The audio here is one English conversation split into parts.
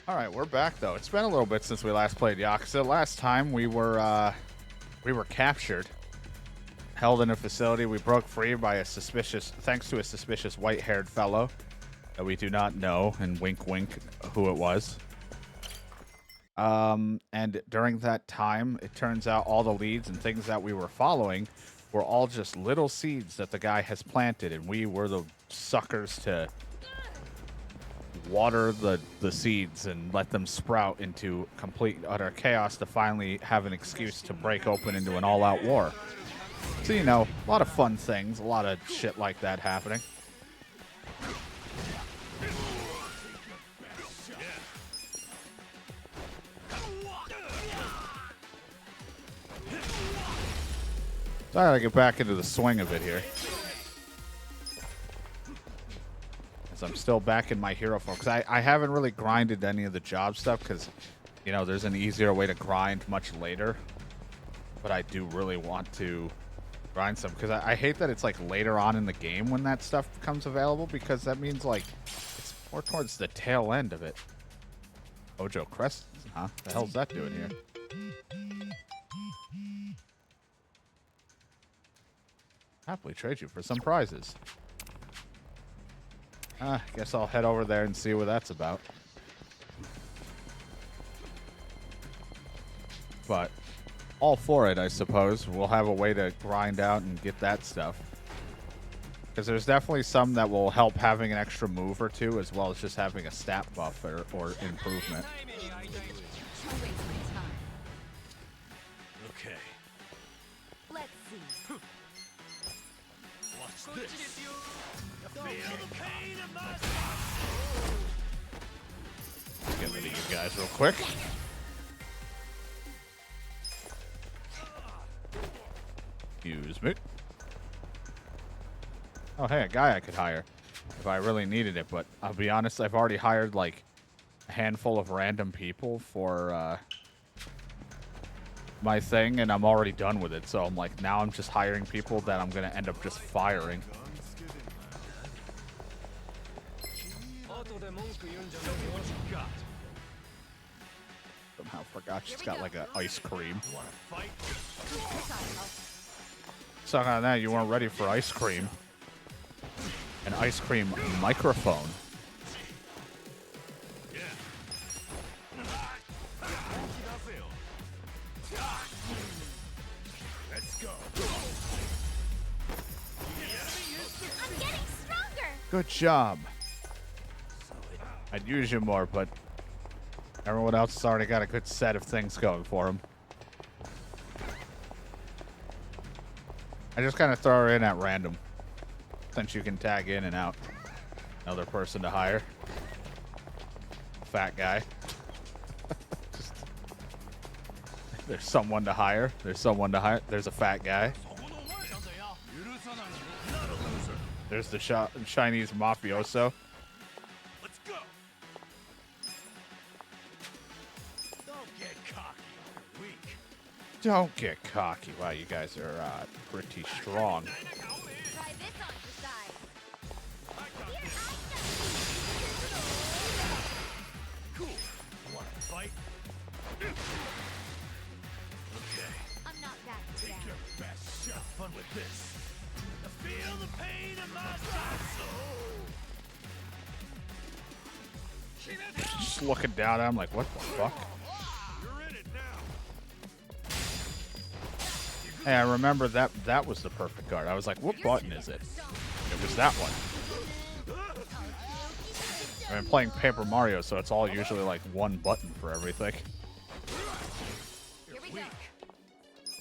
All right, we're back though. It's been a little bit since we last played Yakuza. Last time we were captured, held in a facility. We broke free by thanks to a suspicious white-haired fellow that we do not know, and wink, wink, who it was. And during that time, it turns out all the leads and things that we were following were all just little seeds that the guy has planted, and we were the suckers to water the seeds and let them sprout into complete utter chaos to finally have an excuse to break open into an all-out war. So, you know, a lot of fun things, a lot of shit like that happening. So I gotta get back into the swing of it here. As I'm still back in my hero form. Because I haven't really grinded any of the job stuff because, you know, there's an easier way to grind much later. But I do really want to grind some because I hate that it's like later on in the game when that stuff becomes available, because that means like it's more towards the tail end of it. Ojo Crest, huh? The hell's that doing here? Happily trade you for some prizes. Guess I'll head over there and see what that's about. But all for it, I suppose. We'll have a way to grind out and get that stuff. Because there's definitely some that will help having an extra move or two, as well as just having a stat buff or improvement. Okay. Let's see. Watch this. Feel the pain of my Get rid of you guys real quick. Excuse me. Oh, hey, a guy I could hire if I really needed it, but I'll be honest, I've already hired like a handful of random people for my thing, and I'm already done with it. So I'm like, now I'm just hiring people that I'm going to end up just firing. Somehow forgot she's got like an ice cream. Suck on that, you weren't ready for ice cream. An ice cream microphone. Let's go. I'm getting stronger. Good job. I'd use you more, but everyone else has already got a good set of things going for them. I just kind of throw her in at random, since you can tag in and out. Another person to hire. Fat guy. Just, there's someone to hire. There's someone to hire. There's a fat guy. There's the Chinese mafioso. Let's go. Don't get cocky. You're weak. Don't get cocky. Wow, you guys are pretty strong. Try this on the side. Cool. Want to fight? Okay. I'm not back Take down. your best shot. Fun with this. I feel the pain in my soul. Just looking down at him like, what the fuck? You're in it now. Hey, I remember that was the perfect guard. I was like, what button is it? It was that one. I've been playing Paper Mario, so it's all usually like one button for everything. Here we go.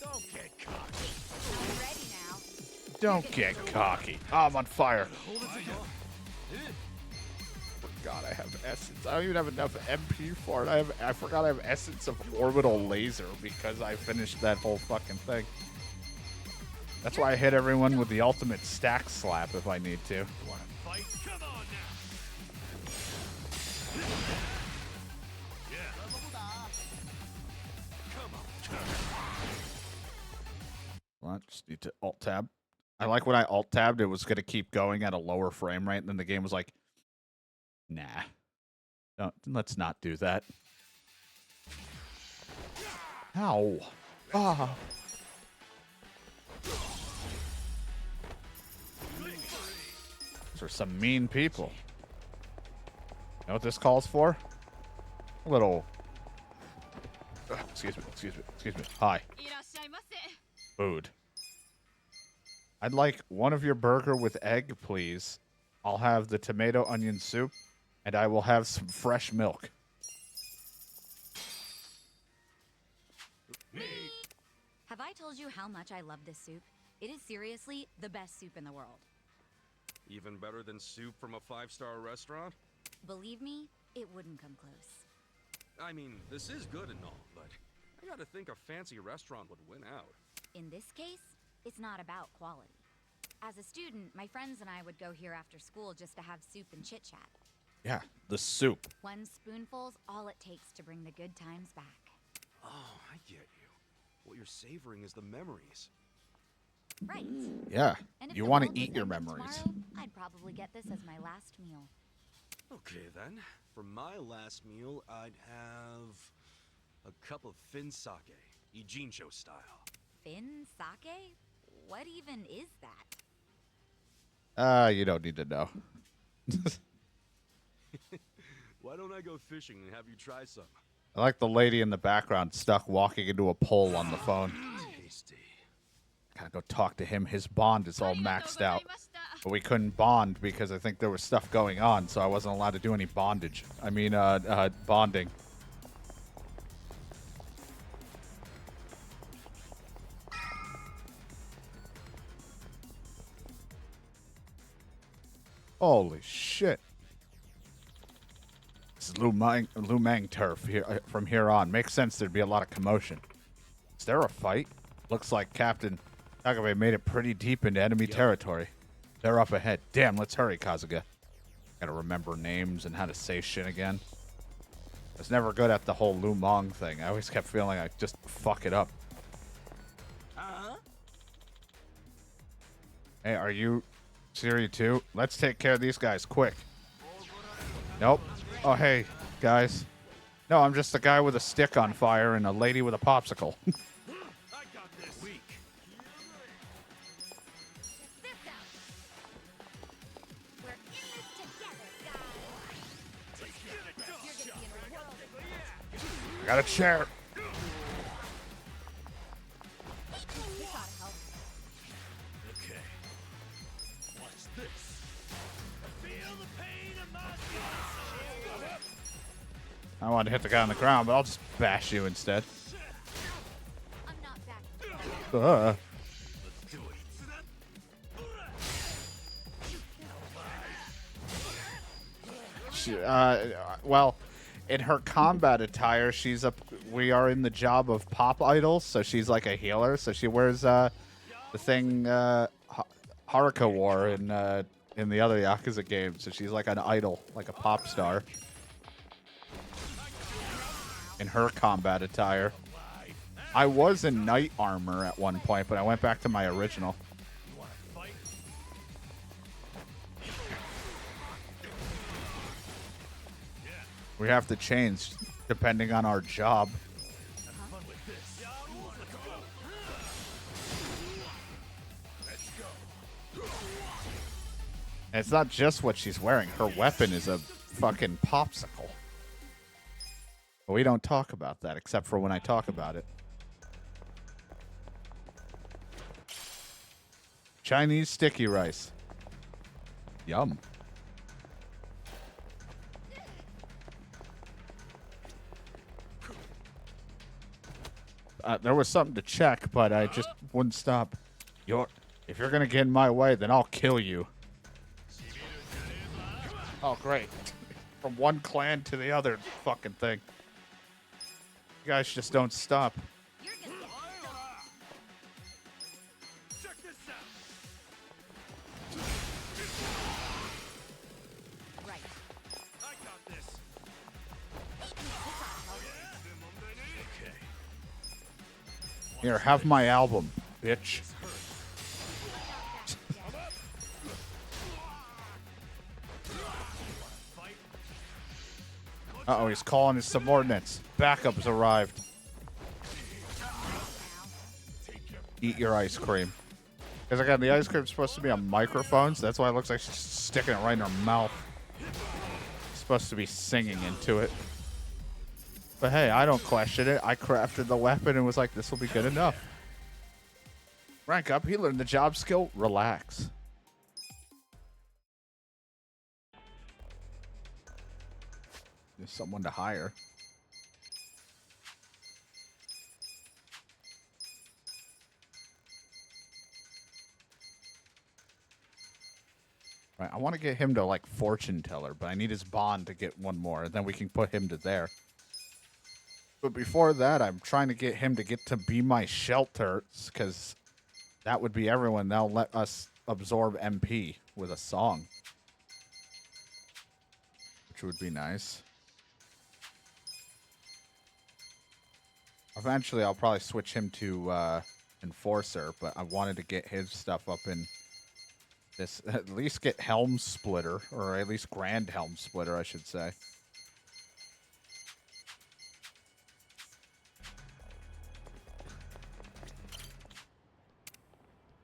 Don't get cocky. I'm ready now. Don't get cocky. Oh, I'm on fire. God, I have essence. I don't even have enough MP for it. I forgot I have essence of orbital laser because I finished that whole fucking thing. That's why I hit everyone with the ultimate stack slap if I need to. Want to fight? Come on now. Yeah. Come on. Well, I just need to alt tab. I like when I alt tabbed, it was going to keep going at a lower frame rate, and then the game was like, nah. Let's not do that. Ow. Ah. Those are some mean people. You know what this calls for? A little... excuse me. Hi. Food. I'd like one of your burger with egg, please. I'll have the tomato onion soup, and I will have some fresh milk. Have I told you how much I love this soup? It is seriously the best soup in the world. Even better than soup from a five-star restaurant? Believe me, it wouldn't come close. I mean, this is good and all, but I gotta think a fancy restaurant would win out. In this case, it's not about quality. As a student, my friends and I would go here after school just to have soup and chit-chat. Yeah, the soup. One spoonful's all it takes to bring the good times back. Oh, I get you. What you're savoring is the memories. Right. Yeah, And if you the want to world was eat your ending memories. tomorrow, I'd probably get this as my last meal. Okay, then. For my last meal, I'd have a cup of fin sake, Ijincho style. Fin sake? What even is that? You don't need to know. Why don't I go fishing and have you try some? I like the lady in the background stuck walking into a pole on the phone. Tasty. Gotta go talk to him. His bond is all maxed out. But we couldn't bond because I think there was stuff going on, so I wasn't allowed to do any bondage. I mean, bonding. Holy shit. This is Lu Mang turf here, from here on. Makes sense there'd be a lot of commotion. Is there a fight? Looks like Captain Kasuga made it pretty deep into enemy territory. They're up ahead. Damn, let's hurry, Kasuga. Gotta remember names and how to say shit again. I was never good at the whole Lu Mong thing. I always kept feeling I just fuck it up. Hey, are you Siri too? Let's take care of these guys quick. Nope. Oh, hey, guys. No, I'm just a guy with a stick on fire and a lady with a popsicle. I got this. Weak. Check this out. We're in this together, guys. You're gonna be in a world of I got a chair. This ought to help. Okay. Watch this. Feel the pain of my guts. I wanted to hit the guy on the ground, but I'll just bash you instead. I'm not back. Ugh. Let's do it. Well, in her combat attire, we are in the job of pop idols, so she's like a healer. So she wears the thing Haruka wore in the other Yakuza games. So she's like an idol, like a pop star. In her combat attire. I was in knight armor at one point, but I went back to my original. You wanna fight? We have to change depending on our job. Have fun with this. You wanna go? Let's go. And it's not just what she's wearing. Her weapon is a fucking popsicle. But we don't talk about that, except for when I talk about it. Chinese sticky rice. Yum. There was something to check, but I just wouldn't stop. If you're gonna get in my way, then I'll kill you. Oh, great. From one clan to the other fucking thing. You guys just don't stop. You're gonna get Check this out. Right. I got this. Okay. Here, have my album, bitch. Uh-oh, he's calling his subordinates. Backups arrived. Eat your ice cream. Because again, the ice cream's supposed to be on microphones. That's why it looks like she's sticking it right in her mouth. She's supposed to be singing into it. But hey, I don't question it. I crafted the weapon and was like, this will be good enough. Rank up. He learned the job skill. Relax. There's someone to hire. Right, I want to get him to like fortune teller, but I need his bond to get one more, and then we can put him to there. But before that, I'm trying to get him to get to be my shelter, because that would be everyone. They'll let us absorb MP with a song, which would be nice. Eventually, I'll probably switch him to Enforcer, but I wanted to get his stuff up in this. At least get Helm Splitter, or at least Grand Helm Splitter, I should say.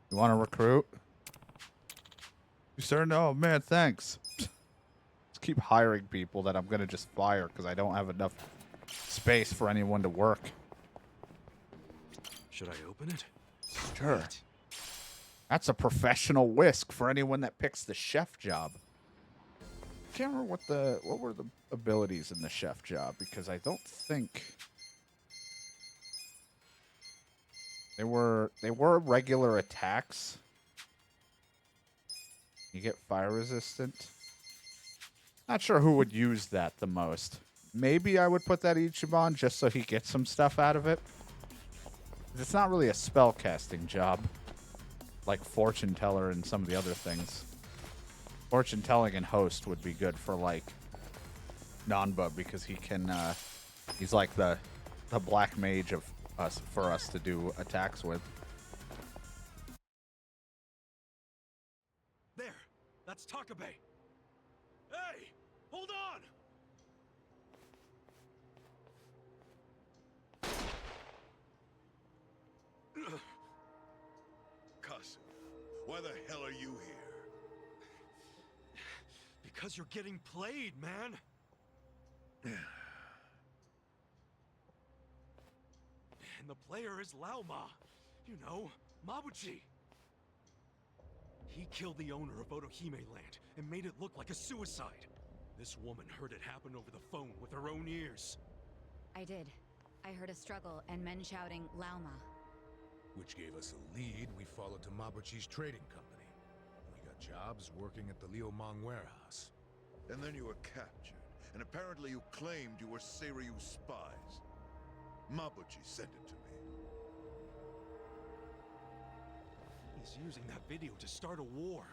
You want to recruit? You sir? No, man, thanks. Just keep hiring people that I'm going to just fire because I don't have enough space for anyone to work. Should I open it? Sure. Sweet. That's a professional whisk for anyone that picks the chef job. I can't remember what were the abilities in the chef job, because I don't think they were regular attacks. You get fire resistant. Not sure who would use that the most. Maybe I would put that Ichiban just so he gets some stuff out of it. It's not really a spell casting job like fortune teller and some of the other things. Fortune telling and host would be good for like Nanba, because he can he's like the black mage of us for us to do attacks with. There! That's Takabe! Hey! Hold on! Kasuga, why the hell are you here? Because you're getting played, man! And the player is Laoma. You know, Mabuchi. He killed the owner of Otohime Land and made it look like a suicide. This woman heard it happen over the phone with her own ears. I did. I heard a struggle and men shouting, Lauma. Which gave us a lead. We followed to Mabuchi's trading company. We got jobs working at the Liomang warehouse. And then you were captured, and apparently you claimed you were Seiryu spies. Mabuchi sent it to me. He's using that video to start a war.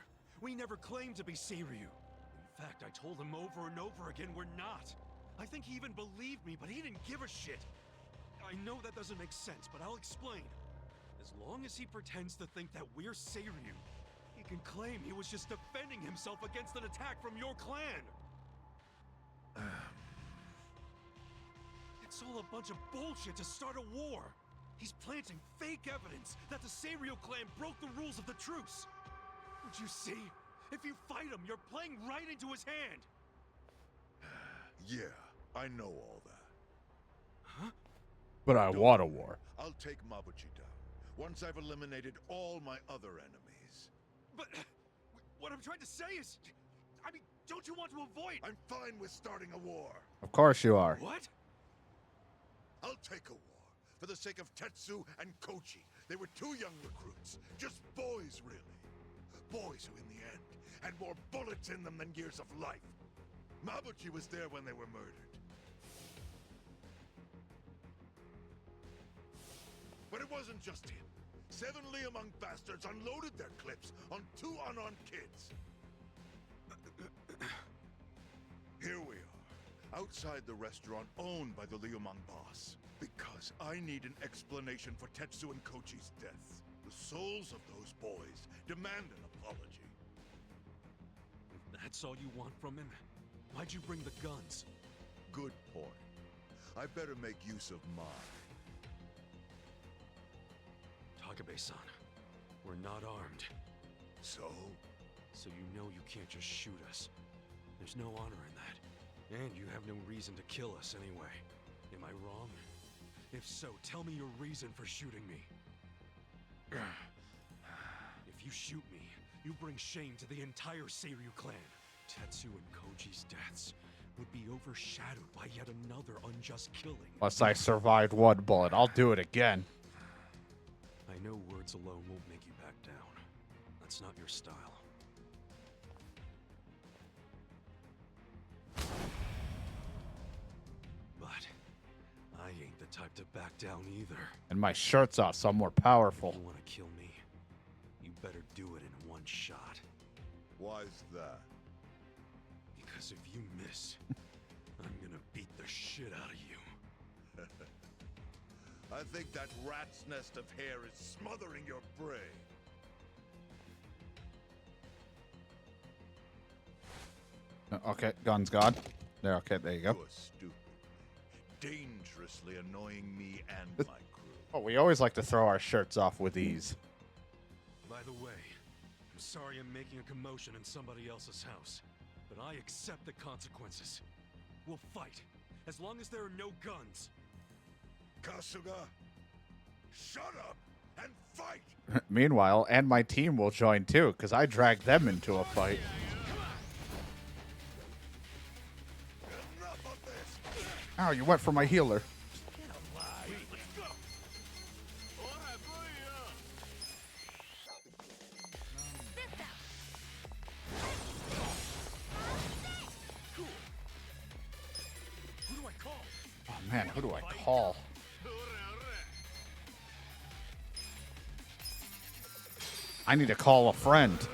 We never claimed to be Seiryu. In fact, I told him over and over again we're not. I think he even believed me, but he didn't give a shit. I know that doesn't make sense, but I'll explain. As long as he pretends to think that we're Seiryu, he can claim he was just defending himself against an attack from your clan. It's all a bunch of bullshit to start a war. He's planting fake evidence that the Seiryu clan broke the rules of the truce. Don't you see? If you fight him, you're playing right into his hand. Yeah, I know all that. Huh? But I Don't want a worry. war. I'll take Mabuchi down once I've eliminated all my other enemies. But what I'm trying to say is, I mean, don't you want to avoid? I'm fine with starting a war. Of course you are. What? I'll take a war for the sake of Tetsu and Kochi. They were two young recruits, just boys, really. Boys who, in the end, had more bullets in them than years of life. Mabuchi was there when they were murdered. But it wasn't just him. 7 Liomang bastards unloaded their clips on 2 unarmed kids. Here we are, outside the restaurant owned by the Liomang boss. Because I need an explanation for Tetsu and Kochi's deaths. The souls of those boys demand an apology. If that's all you want from him, why'd you bring the guns? good point. I better make use of mine. Takabe-san, we're not armed. So? So you know you can't just shoot us. There's no honor in that. And you have no reason to kill us anyway. Am I wrong? If so, tell me your reason for shooting me. If you shoot me, you bring shame to the entire Seiryu clan. Tetsu and Koji's deaths would be overshadowed by yet another unjust killing. Plus, I survived one bullet. I'll do it again. I know words alone won't make you back down. That's not your style. But I ain't the type to back down either. And my shirt's off, so I'm more powerful. If you want to kill me, you better do it in one shot. Why's that? Because if you miss, I'm gonna beat the shit out of you. I think that rat's nest of hair is smothering your brain. Okay, gun's gone. There, okay, there you go. You're stupid. Dangerously annoying me and my crew. Oh, we always like to throw our shirts off with ease. By the way, I'm sorry I'm making a commotion in somebody else's house, but I accept the consequences. We'll fight, as long as there are no guns. Kasuga, shut up and fight! Meanwhile, and my team will join too, because I dragged them into a fight. Enough of this! Ow, you went for my healer. Who do I call? Oh man, who do I call? I need to call a friend. Time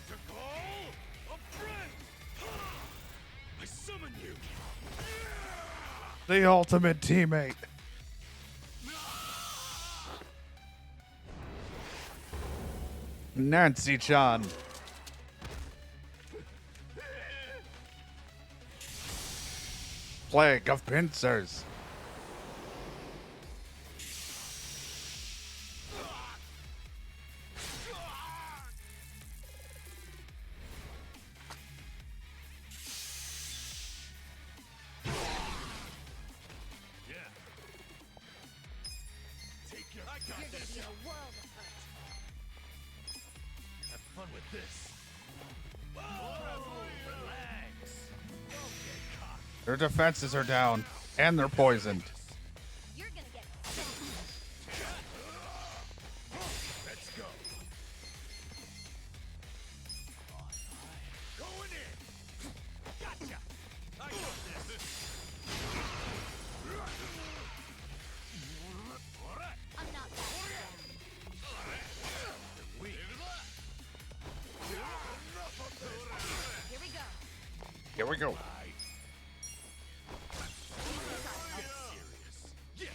to call a friend! I summon you! The ultimate teammate. Nancy-chan. Plague of pincers. You're gonna be in a world of hurt. Have fun with this. Their defenses are down, and they're poisoned. You're gonna get Let's go. Going in! Gotcha! I got this! I'm not that Weak. Enough of this! Here we go. Here we go. Yeah.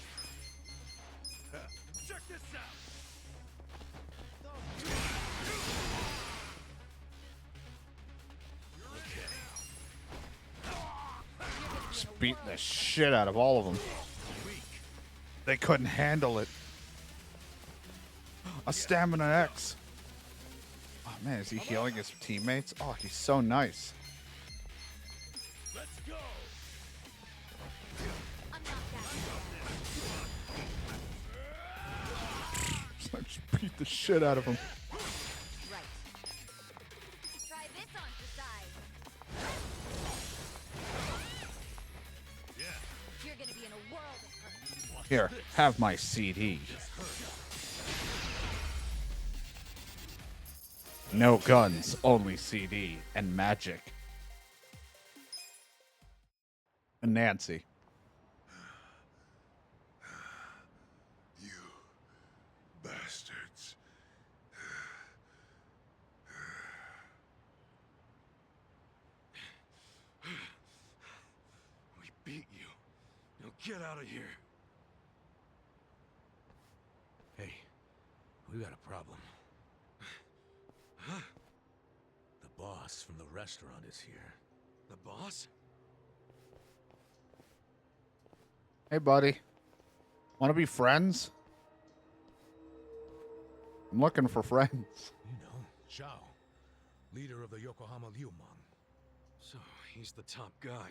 Check this out! Just beat the shit out of all of them. They couldn't handle it. A stamina X. Oh man, is he healing his teammates? Oh, he's so nice. Let's go! I'm not that Just beat the shit out of him. right. Try this on for size. Yeah. You're gonna be in a world of hurt. Here, have my CD. No guns, only CD and magic. And Nancy. You bastards. We beat you. Now get out of here. Hey, we got a problem. Huh? The boss from the restaurant is here. The boss? Hey, buddy. Want to be friends? I'm looking for friends. You know, Zhao, leader of the Yokohama Liumang. So, he's the top guy.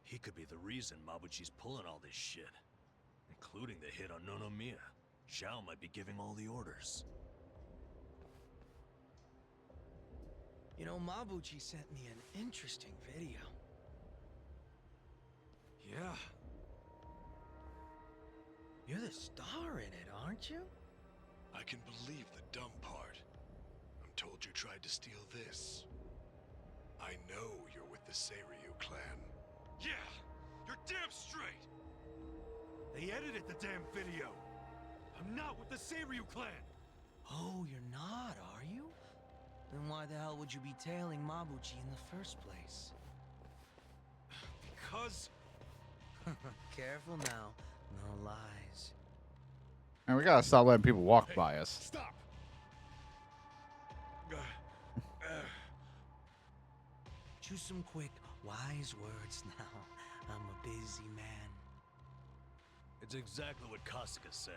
He could be the reason Mabuchi's pulling all this shit. Including the hit on Nonomiya. Zhao might be giving all the orders. You know, Mabuchi sent me an interesting video. Yeah. You're the star in it, aren't you? I can believe the dumb part. I'm told you tried to steal this. I know you're with the Seiryu clan. Yeah! You're damn straight! They edited the damn video! I'm not with the Seiryu clan! Oh, you're not, are you? Then why the hell would you be tailing Mabuchi in the first place? Because... Careful now. No lies. And we gotta stop letting people walk by us. Stop! Choose some quick, wise words now. I'm a busy man. It's exactly what Kasuga said.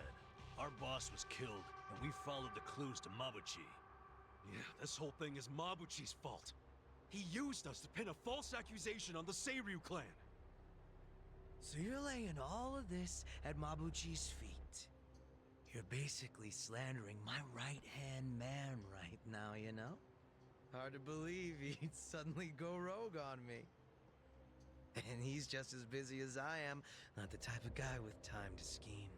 Our boss was killed, and we followed the clues to Mabuchi. Yeah, this whole thing is Mabuchi's fault. He used us to pin a false accusation on the Seiryu clan. So you're laying all of this at Mabuchi's feet. You're basically slandering my right-hand man right now, you know? Hard to believe he'd suddenly go rogue on me. And he's just as busy as I am, not the type of guy with time to scheme.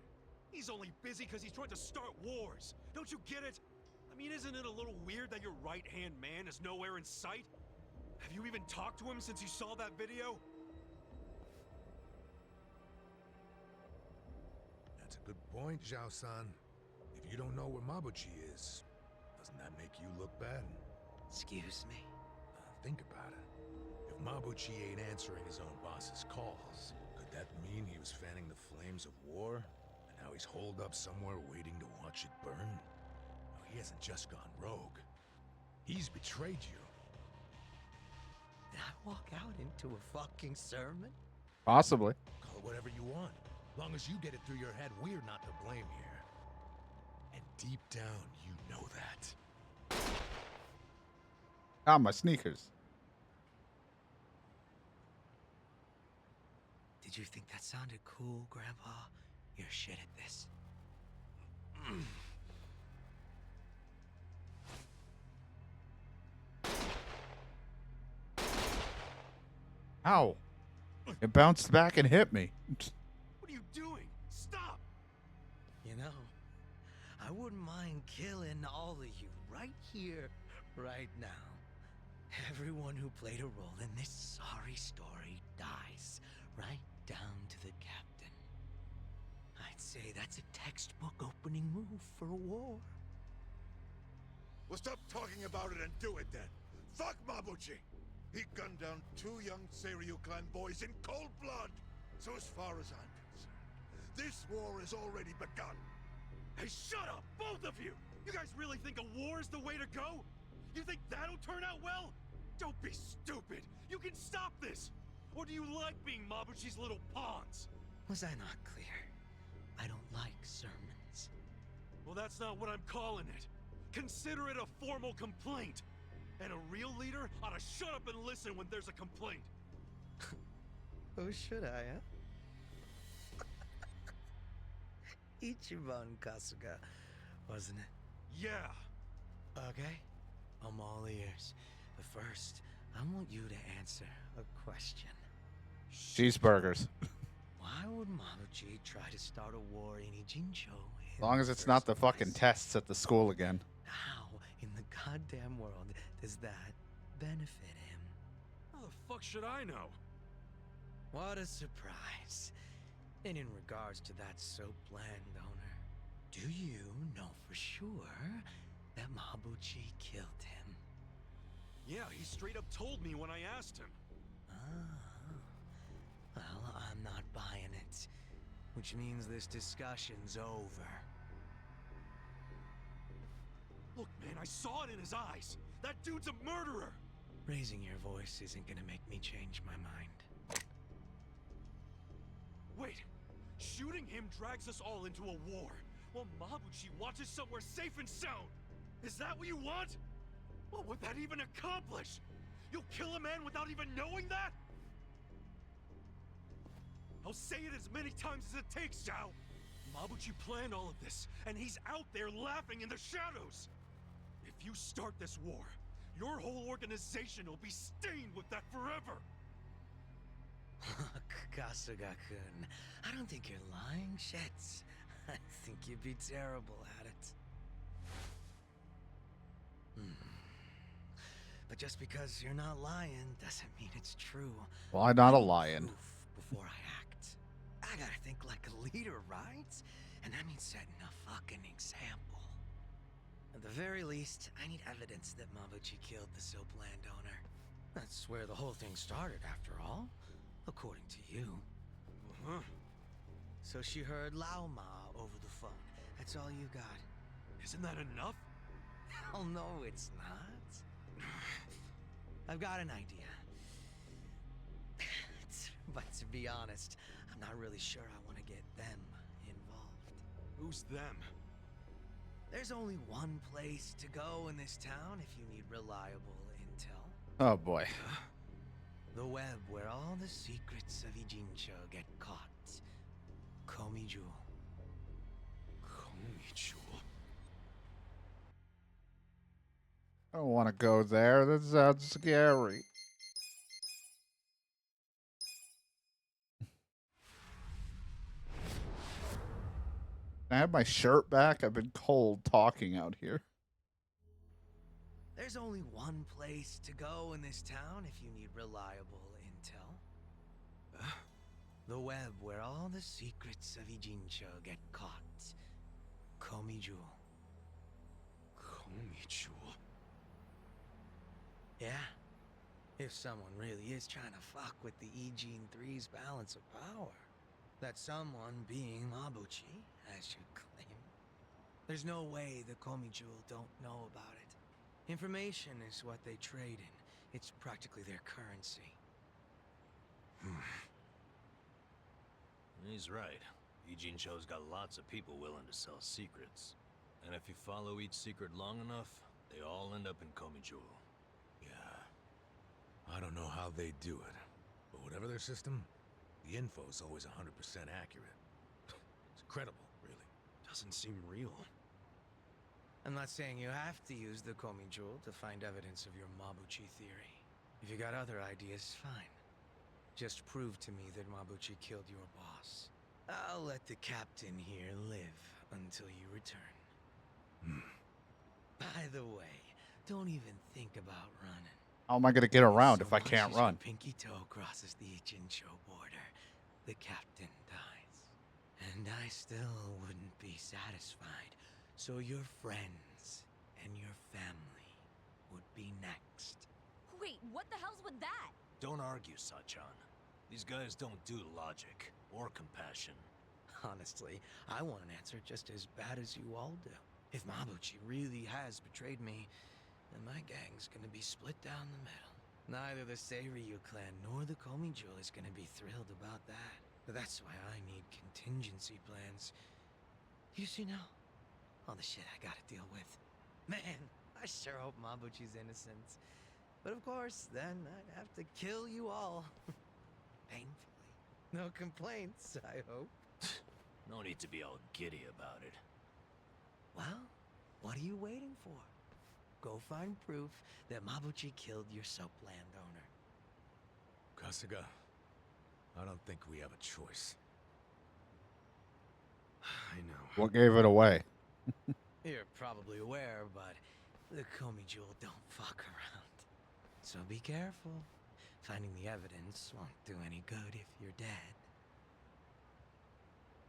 He's only busy because he's trying to start wars. Don't you get it? I mean, isn't it a little weird that your right-hand man is nowhere in sight? Have you even talked to him since you saw that video? That's a good point, Zhao-san. If you don't know where Mabuchi is, doesn't that make you look bad? Excuse me? Think about it. If Mabuchi ain't answering his own boss's calls, could that mean he was fanning the flames of war? And now he's holed up somewhere waiting to watch it burn? No, he hasn't just gone rogue. He's betrayed you. Did I walk out into a fucking sermon? Possibly. Call it whatever you want. Long as you get it through your head, we're not to blame here. And deep down, you know that. Ah, my sneakers. Did you think that sounded cool, Grandpa? You're shit at this. Ow. It bounced back and hit me. What are you doing? Stop! You know, I wouldn't mind killing all of you right here, right now. Everyone who played a role in this sorry story dies, right down to the captain. I'd say that's a textbook opening move for a war. Well, stop talking about it and do it then. Fuck Mabuchi! He gunned down 2 young Seiryu clan boys in cold blood! So as far as I'm concerned, this war has already begun! Hey, shut up, both of you! You guys really think a war is the way to go? You think that'll turn out well? Don't be stupid! You can stop this! Or do you like being Mabuchi's little pawns? Was I not clear? I don't like sermons. Well, that's not what I'm calling it. Consider it a formal complaint. And a real leader ought to shut up and listen when there's a complaint. Oh, should I, huh? Ichiban Kasuga, wasn't it? Yeah. Okay, I'm all ears. But first, I want you to answer a question. Cheeseburgers. Why would Mabuchi try to start a war in Ijincho? As long as it's not the fucking tests at the school again. How in the goddamn world does that benefit him? How the fuck should I know? What a surprise. And in regards to that soap landowner, do you know for sure that Mabuchi killed him? Yeah, he straight up told me when I asked him. Well, I'm not buying it. Which means this discussion's over. Look, man, I saw it in his eyes. That dude's a murderer! Raising your voice isn't gonna make me change my mind. Wait, Shooting him drags us all into a war, while Mabuchi watches somewhere safe and sound. Is that what you want? What would that even accomplish? You'll kill a man without even knowing that? I'll say it as many times as it takes, Zhao. Mabuchi planned all of this, and he's out there laughing in the shadows. If you start this war, your whole organization will be stained with that forever. Kasuga-kun, I don't think you're lying, Shets. I think you'd be terrible at it. But just because you're not lying doesn't mean it's true. Why not a I need lion? proof before I act. I gotta think like a leader, right? And that means setting a fucking example. At the very least, I need evidence that Mabuchi killed the Silp landowner. That's where the whole thing started, after all. According to you. So she heard Lao Ma over the phone. That's all you got. Isn't that enough? Hell no, it's not. I've got an idea. But to be honest, I'm not really sure I want to get them involved. Who's them? There's only one place to go in this town if you need reliable intel. Oh boy. The web where all the secrets of Ijincho get caught. Komiju. Komiju? I don't want to go there. That sounds scary. Can I have my shirt back? I've been cold talking out here. There's only one place to go in this town if you need reliable intel. The web where all the secrets of Ijincho get caught. Komiju. Komiju? Yeah. If someone really is trying to fuck with the Ijin 3's balance of power. That someone being Mabuchi, as you claim. There's no way the Komiju don't know about it. Information is what they trade in. It's practically their currency. He's right. Ijincho's got lots of people willing to sell secrets. And if you follow each secret long enough, they all end up in Komiju. Yeah. I don't know how they do it, but whatever their system, the info's always 100% accurate. It's incredible, really. Doesn't seem real. I'm not saying you have to use the Komiju to find evidence of your Mabuchi theory. If you got other ideas, fine. Just prove to me that Mabuchi killed your boss. I'll let the captain here live until you return. By the way, don't even think about running. How am I going to get around if I So can't much as your run? pinky toe crosses the Ijincho border, the captain dies. And I still wouldn't be satisfied, so your friends and your family would be next. Wait, what the hell's with that? Don't argue, Sachan. These guys don't do logic or compassion. Honestly, I want an answer just as bad as you all do. If Mabuchi really has betrayed me, then my gang's gonna be split down the middle. Neither the Seiryu clan nor the Komiju is gonna be thrilled about that. That's why I need contingency plans. You see now? All the shit I gotta deal with. Man, I sure hope Mabuchi's innocent. But of course, then I'd have to kill you all. Painfully. No complaints, I hope. No need to be all giddy about it. Well, what are you waiting for? Go find proof that Mabuchi killed your soap landowner. Kasuga, I don't think we have a choice. I know. What gave it away? You're probably aware, but the Komiju don't fuck around. So be careful. Finding the evidence won't do any good if you're dead.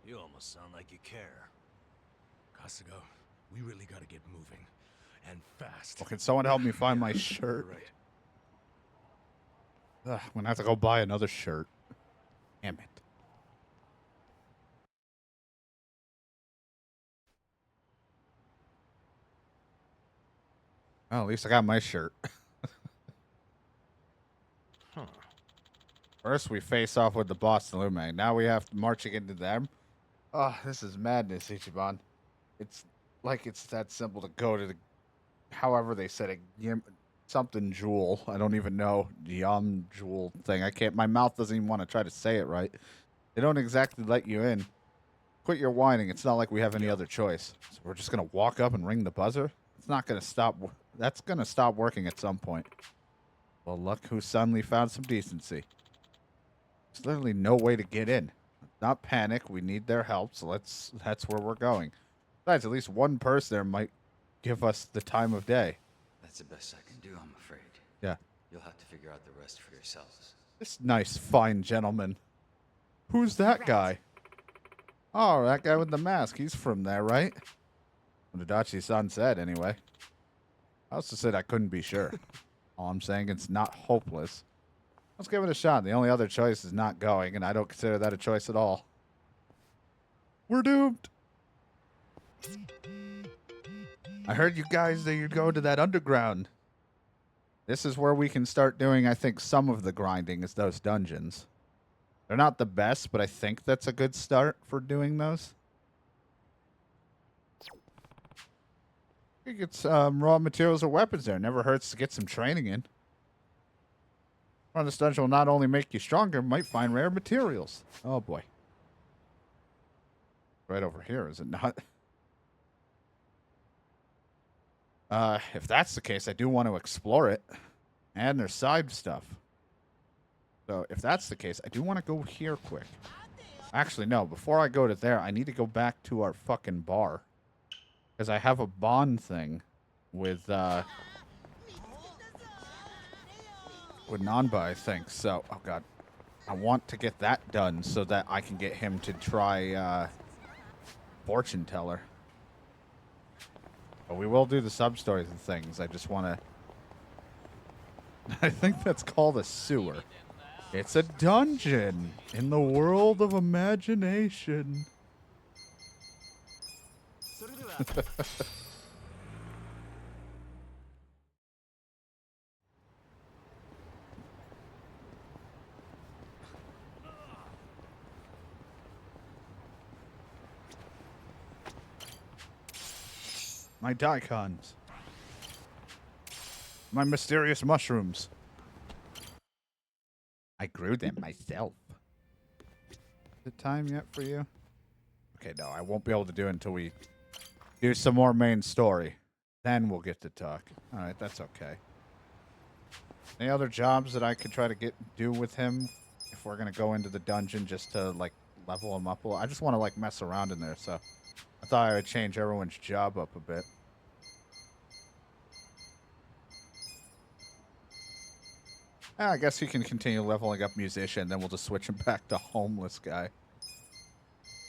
You almost sound like you care. Kasuga, we really gotta get moving. And fast. Well, can someone help me find my shirt? Right. Ugh, I'm going to have to go buy another shirt. Damn it. Well, at least I got my shirt. First, we face off with the Boston Lume. Now we have marching into them. Oh, this is madness, Ichiban. It's like it's that simple to go to the, however they said it, something jewel. I don't even know. Yum jewel thing. I can't, my mouth doesn't even want to try to say it right. They don't exactly let you in. Quit your whining. It's not like we have any other choice. So we're just going to walk up and ring the buzzer? It's not going to stop. That's going to stop working at some point. Well, look who suddenly found some decency. There's literally no way to get in. Not panic. We need their help, so that's where we're going. Besides, at least one person there might give us the time of day. That's the best I can do, I'm afraid. Yeah. You'll have to figure out the rest for yourselves. This nice, fine gentleman. Who's that guy? Oh, that guy with the mask. He's from there, right? Adachi-san said, anyway. I also said I couldn't be sure. All I'm saying, it's not hopeless. Let's give it a shot. The only other choice is not going, and I don't consider that a choice at all. We're doomed. I heard you guys that you'd go to that underground. This is where we can start doing, I think, some of the grinding is those dungeons. They're not the best, but I think that's a good start for doing those. You get some raw materials or weapons there. Never hurts to get some training in. Run this dungeon will not only make you stronger, might find rare materials. Oh boy. Right over here, is it not? If that's the case, I do want to explore it. And there's side stuff. So if that's the case, I do want to go here quick. Actually, no. Before I go to there, I need to go back to our fucking bar. Because I have a bond thing with Nanba, I think. So, oh god. I want to get that done so that I can get him to try fortune teller. But we will do the sub-stories and things. I just want to... I think that's called a sewer. It's a dungeon in the world of imagination. My daikons. My mysterious mushrooms. I grew them myself. Is it time yet for you? Okay, no, I won't be able to do it until we do some more main story. Then we'll get to talk. Alright, that's okay. Any other jobs that I could try to do with him if we're going to go into the dungeon just to, like, level him up? Well, I just want to, like, mess around in there, so I thought I would change everyone's job up a bit. I guess he can continue leveling up musician, then we'll just switch him back to homeless guy.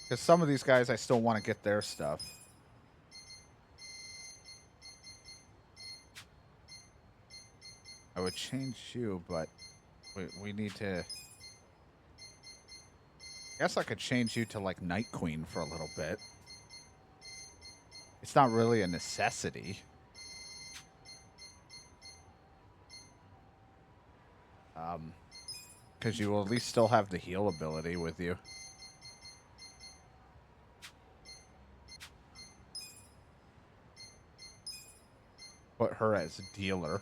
Because some of these guys, I still want to get their stuff. I would change you, but we need to... I guess I could change you to, like, Night Queen for a little bit. It's not really a necessity. Because you will at least still have the heal ability with you. Put her as a dealer.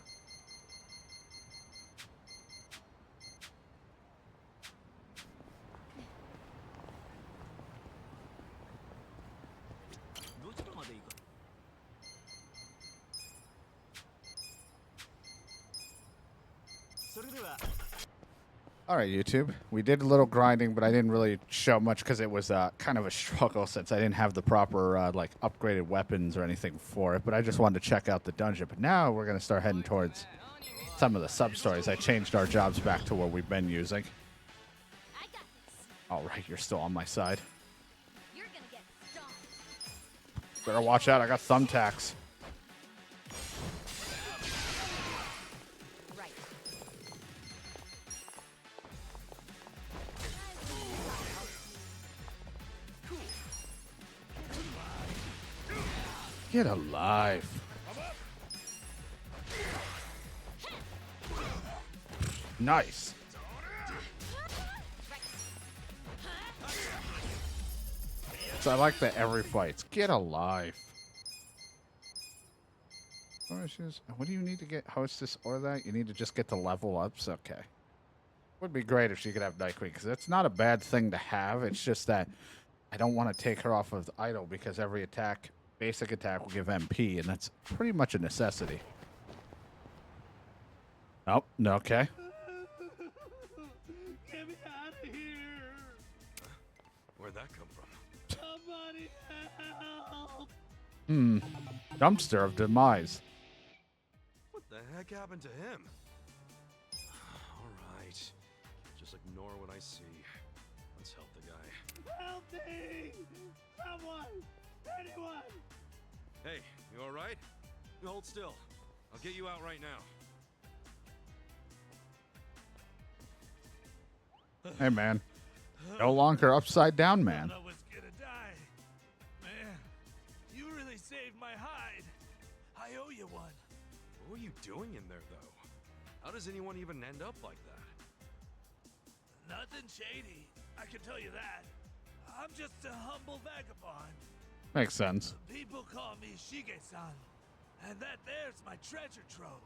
Alright, YouTube. We did a little grinding, but I didn't really show much because it was kind of a struggle since I didn't have the proper, like, upgraded weapons or anything for it. But I just wanted to check out the dungeon. But now we're going to start heading towards some of the sub-stories. I changed our jobs back to what we've been using. Alright, you're still on my side. You're gonna get stomped. Better watch out, I got thumbtacks. Right. Get alive. Nice. So I like that every fight's get alive. What do you need to get hostess or that? You need to just get the level ups? Okay. Would be great if she could have Night Queen, because it's not a bad thing to have. It's just that I don't want to take her off of the idol because every attack, basic attack, will give MP, and that's pretty much a necessity. Oh, no, okay. Get me out of here! Where'd that come from? Somebody help! Dumpster of Demise. What the heck happened to him? Alright. Just ignore what I see. Let's help the guy. Help me! Someone! Anyone! Hey, you alright? You hold still. I'll get you out right now. Hey, man. No longer upside down, man. I was gonna die. Man, you really saved my hide. I owe you one. What were you doing in there, though? How does anyone even end up like that? Nothing shady, I can tell you that. I'm just a humble vagabond. Makes sense. People call me Shige-san, and that there's my treasure trove.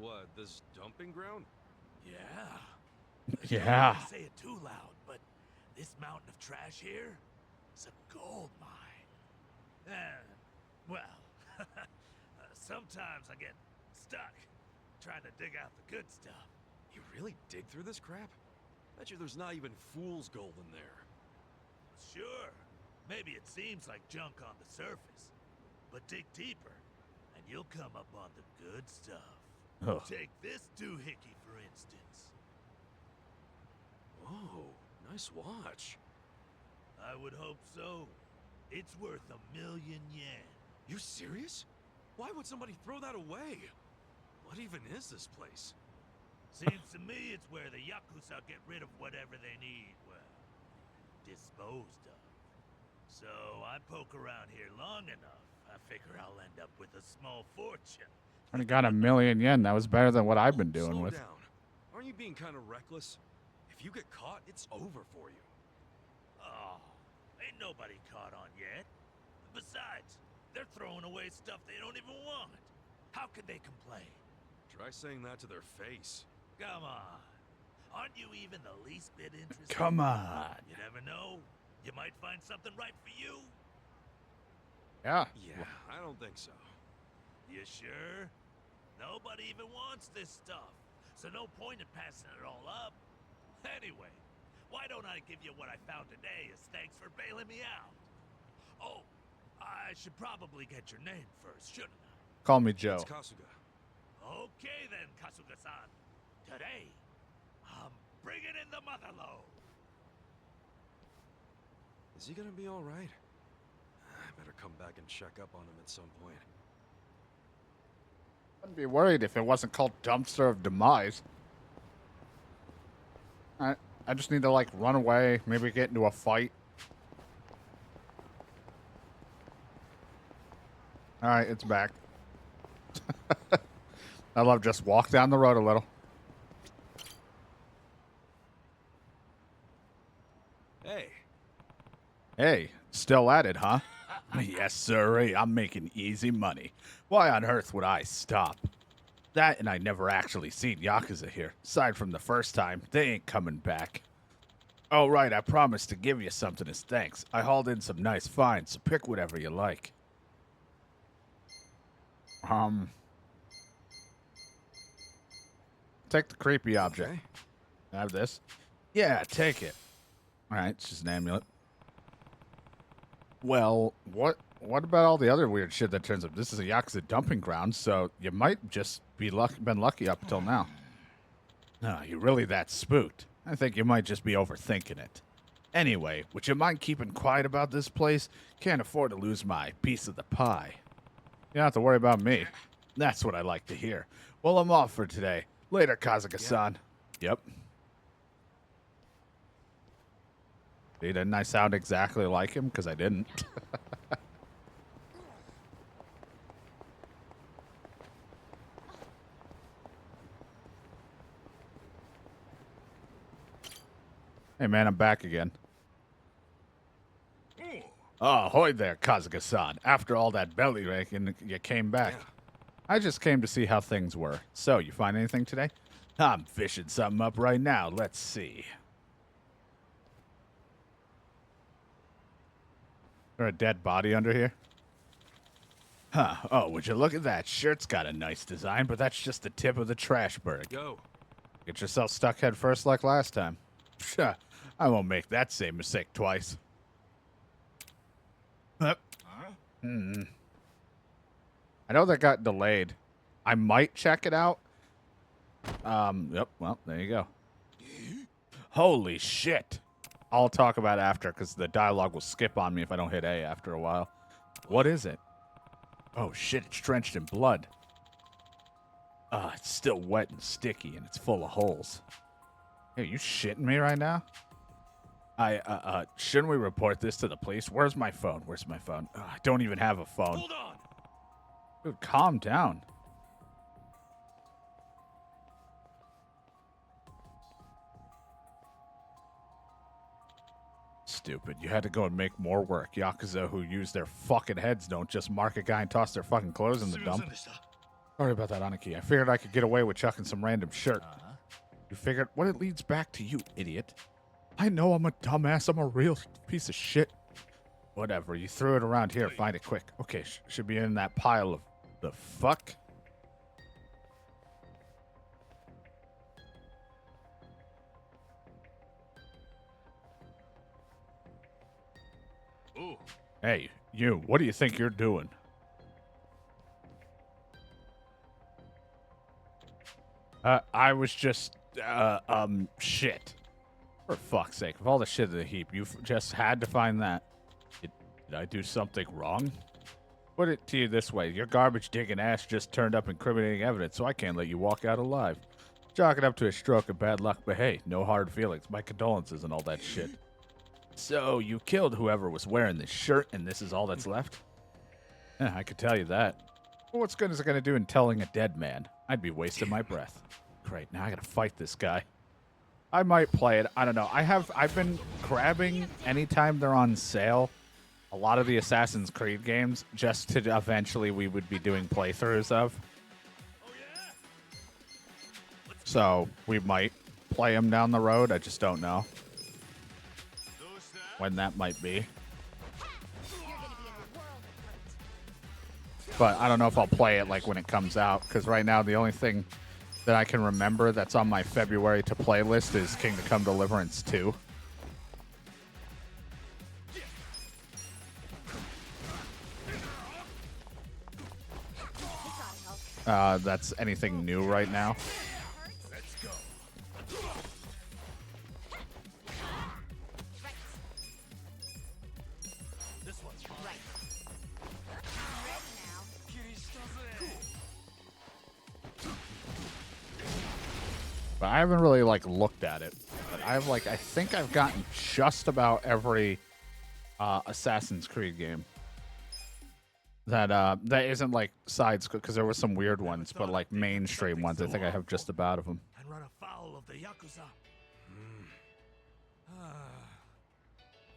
What, this dumping ground? Yeah. Yeah. I don't say it too loud, but this mountain of trash here is a gold mine. Well, sometimes I get stuck trying to dig out the good stuff. You really dig through this crap? Bet you there's not even fool's gold in there. Sure. Maybe it seems like junk on the surface, but dig deeper, and you'll come up on the good stuff. Oh. Take this doohickey, for instance. Oh, nice watch. I would hope so. It's worth 1,000,000 yen. You serious? Why would somebody throw that away? What even is this place? Seems to me it's where the Yakuza get rid of whatever they need, well, disposed of. So I poke around here long enough, I figure I'll end up with a small fortune. I got 1,000,000 yen. That was better than what I've been doing Slow with. down. Aren't you being kind of reckless? If you get caught, it's over for you. Oh, ain't nobody caught on yet. Besides, they're throwing away stuff they don't even want. How could they complain? Try saying that to their face. Come on. Aren't you even the least bit interested? Come on. You never know. You might find something right for you. Yeah. Yeah, I don't think so. You sure? Nobody even wants this stuff, so no point in passing it all up. Anyway, why don't I give you what I found today as thanks for bailing me out? Oh, I should probably get your name first, shouldn't I? Call me Joe. It's Kasuga. Okay then, Kasuga-san. Today, I'm bringing in the motherlode. Is he gonna be all right? I better come back and check up on him at some point. I'd be worried if it wasn't called Dumpster of Demise. I just need to, like, run away, maybe get into a fight. Alright, it's back. I love just walk down the road a little. Hey. Hey, still at it, huh? Yes, sir. I'm making easy money. Why on earth would I stop? That and I never actually seen Yakuza here. Aside from the first time, they ain't coming back. Oh, right, I promised to give you something as thanks. I hauled in some nice finds, so pick whatever you like. Take the creepy object. Okay. Have this? Yeah, take it. Alright, it's just an amulet. Well, what about all the other weird shit that turns up? This is a Yakuza dumping ground, so you might just be been lucky up until now. No, you're really that spooked. I think you might just be overthinking it. Anyway, would you mind keeping quiet about this place? Can't afford to lose my piece of the pie. You don't have to worry about me. That's what I like to hear. Well, I'm off for today. Later, Kasuga-san. Yep. See, didn't I sound exactly like him? Because I didn't. Hey, man, I'm back again. Oh, ahoy there, Kasuga-san. After all that belly aching, you came back. Yeah. I just came to see how things were. So, you find anything today? I'm fishing something up right now. Let's see. Is there a dead body under here? Huh. Oh, would you look at that? Shirt's got a nice design, but that's just the tip of the trash berg. Go. Get yourself stuck head first like last time. Psha, I won't make that same mistake twice. I know that got delayed. I might check it out. Yep, well, there you go. Holy shit. I'll talk about it after, because the dialogue will skip on me if I don't hit A after a while. What is it? Oh shit, it's drenched in blood. It's still wet and sticky, and it's full of holes. Hey, you shitting me right now? Shouldn't we report this to the police? Where's my phone? Where's my phone? I don't even have a phone. Hold on. Dude, calm down. Stupid. You had to go and make more work. Yakuza who use their fucking heads don't just mark a guy and toss their fucking clothes in the dump. Sorry about that, Aniki. I figured I could get away with chucking some random shirt. You figured what it leads back to you, idiot. I know I'm a dumbass. I'm a real piece of shit. Whatever. You threw it around here. Find it quick. Okay, should be in that pile of the fuck. Ooh. Hey, you. What do you think you're doing? I was just, shit. For fuck's sake. Of all the shit in the heap, you just had to find that. Did I do something wrong? Put it to you this way. Your garbage digging ass just turned up incriminating evidence, so I can't let you walk out alive. Chalk it up to a stroke of bad luck, but hey, no hard feelings. My condolences and all that shit. So, you killed whoever was wearing this shirt, and this is all that's left? Yeah, I could tell you that. But what's good is it going to do in telling a dead man? I'd be wasting my breath. Great, now I gotta fight this guy. I might play it. I don't know. I've been grabbing anytime they're on sale a lot of the Assassin's Creed games just to eventually we would be doing playthroughs of. So we might play them down the road. I just don't know when that might be. But I don't know if I'll play it like when it comes out, because right now the only thing that I can remember that's on my February to play list is Kingdom Come Deliverance 2. That's anything new right now. Let's go. This one's fine. Right. I'm ready now. But I haven't really like looked at it. But I think I've gotten just about every Assassin's Creed game that isn't like sides, because there were some weird ones, but like mainstream ones. I think I have just about of them. And run afoul of the Yakuza.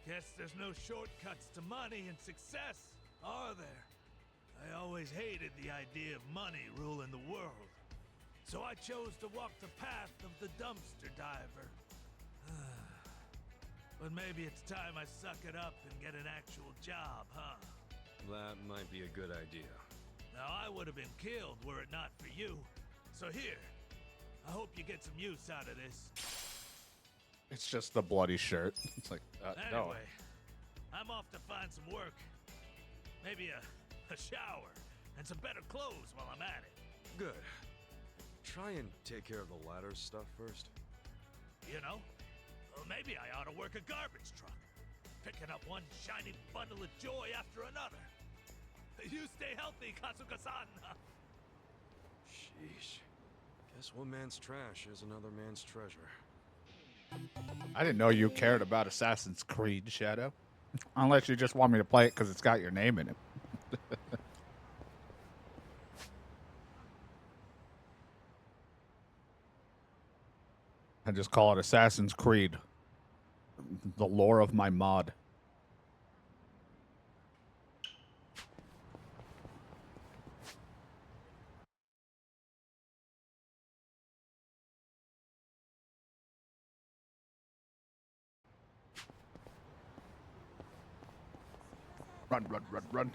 Guess there's no shortcuts to money and success, are there? I always hated the idea of money ruling the world. So I chose to walk the path of the dumpster diver. But maybe it's time I suck it up and get an actual job, huh? That might be a good idea. Now, I would have been killed were it not for you. So here, I hope you get some use out of this. It's just the bloody shirt. It's like, no. Anyway, I'm off to find some work. Maybe a shower and some better clothes while I'm at it. Good. Try and take care of the ladder stuff first. You know? Or maybe I ought to work a garbage truck, picking up one shiny bundle of joy after another. You stay healthy, Kasuga-san. Sheesh. Guess one man's trash is another man's treasure. I didn't know you cared about Assassin's Creed, Shadow. Unless you just want me to play it because it's got your name in it. I just call it Assassin's Creed. The lore of my mod. Run, run, run, run.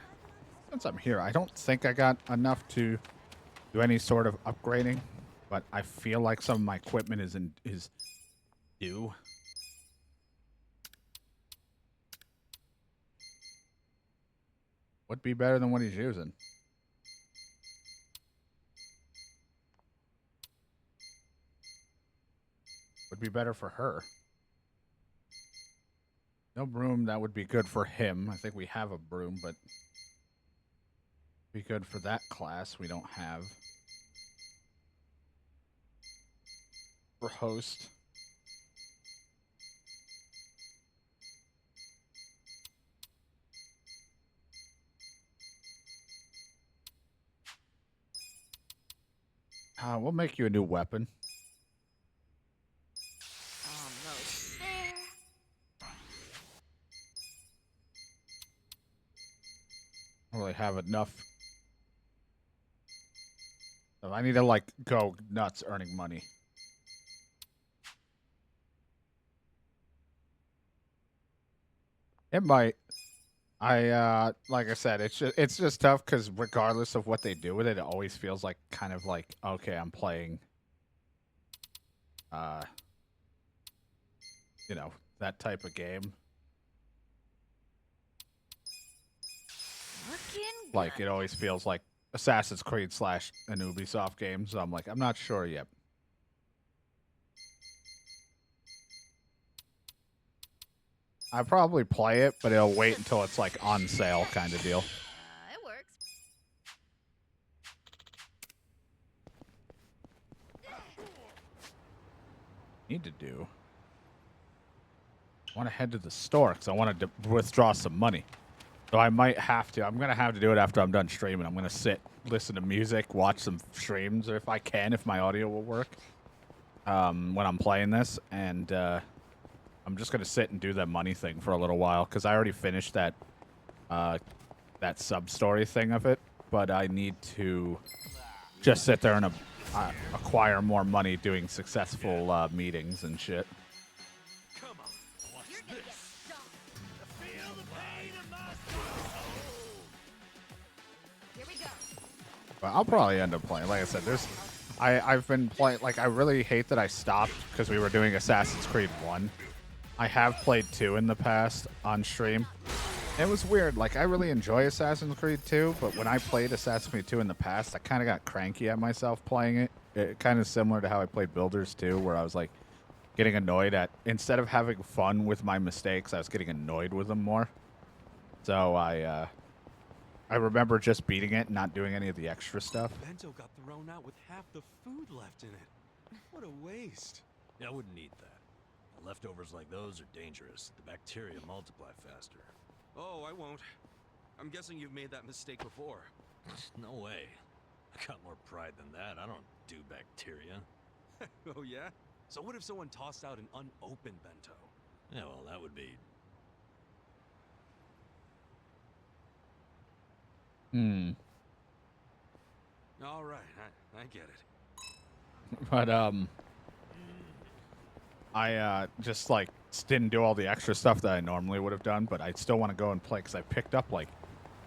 Since I'm here, I don't think I got enough to do any sort of upgrading, but I feel like some of my equipment is due. Would be better than what he's using. Would be better for her. No broom, that would be good for him. I think we have a broom, but be good for that class we don't have. For host. We'll make you a new weapon. Almost there. I don't really have enough. So I need to like go nuts earning money. It might. Like I said, it's just tough because regardless of what they do with it, it always feels like kind of like, okay, I'm playing you know, that type of game. Looking Like good. it always feels like Assassin's Creed / an Ubisoft game, so I'm like, I'm not sure yet. I probably play it, but it'll wait until it's like on sale kind of deal. It works. Need to do. I want to head to the store because I want to withdraw some money. So I might have to. I'm going to have to do it after I'm done streaming. I'm going to sit, listen to music, watch some streams, or if I can, if my audio will work, when I'm playing this. And I'm just going to sit and do that money thing for a little while because I already finished that sub-story thing of it. But I need to just sit there and acquire more money doing successful meetings and shit. Come on, watch You're gonna get this. stomped. Feel the pain in my soul. Here we go. But I'll probably end up playing. Like I said, I've been playing. Like I really hate that I stopped because we were doing Assassin's Creed 1. I have played 2 in the past on stream. It was weird. Like I really enjoy Assassin's Creed 2, but when I played Assassin's Creed 2 in the past, I kind of got cranky at myself playing it. Kind of similar to how I played Builders 2, where I was like getting annoyed at, instead of having fun with my mistakes, I was getting annoyed with them more. So I remember just beating it and not doing any of the extra stuff. Bento got thrown out with half the food left in it. What a waste. Yeah, I wouldn't eat that. Leftovers like those are dangerous. The bacteria multiply faster. Oh, I won't. I'm guessing you've made that mistake before. No way. I got more pride than that. I don't do bacteria. Oh, yeah? So what if someone tossed out an unopened bento? Yeah, well, that would be... All right, I get it. But I just like didn't do all the extra stuff that I normally would have done, but I still want to go and play because I picked up like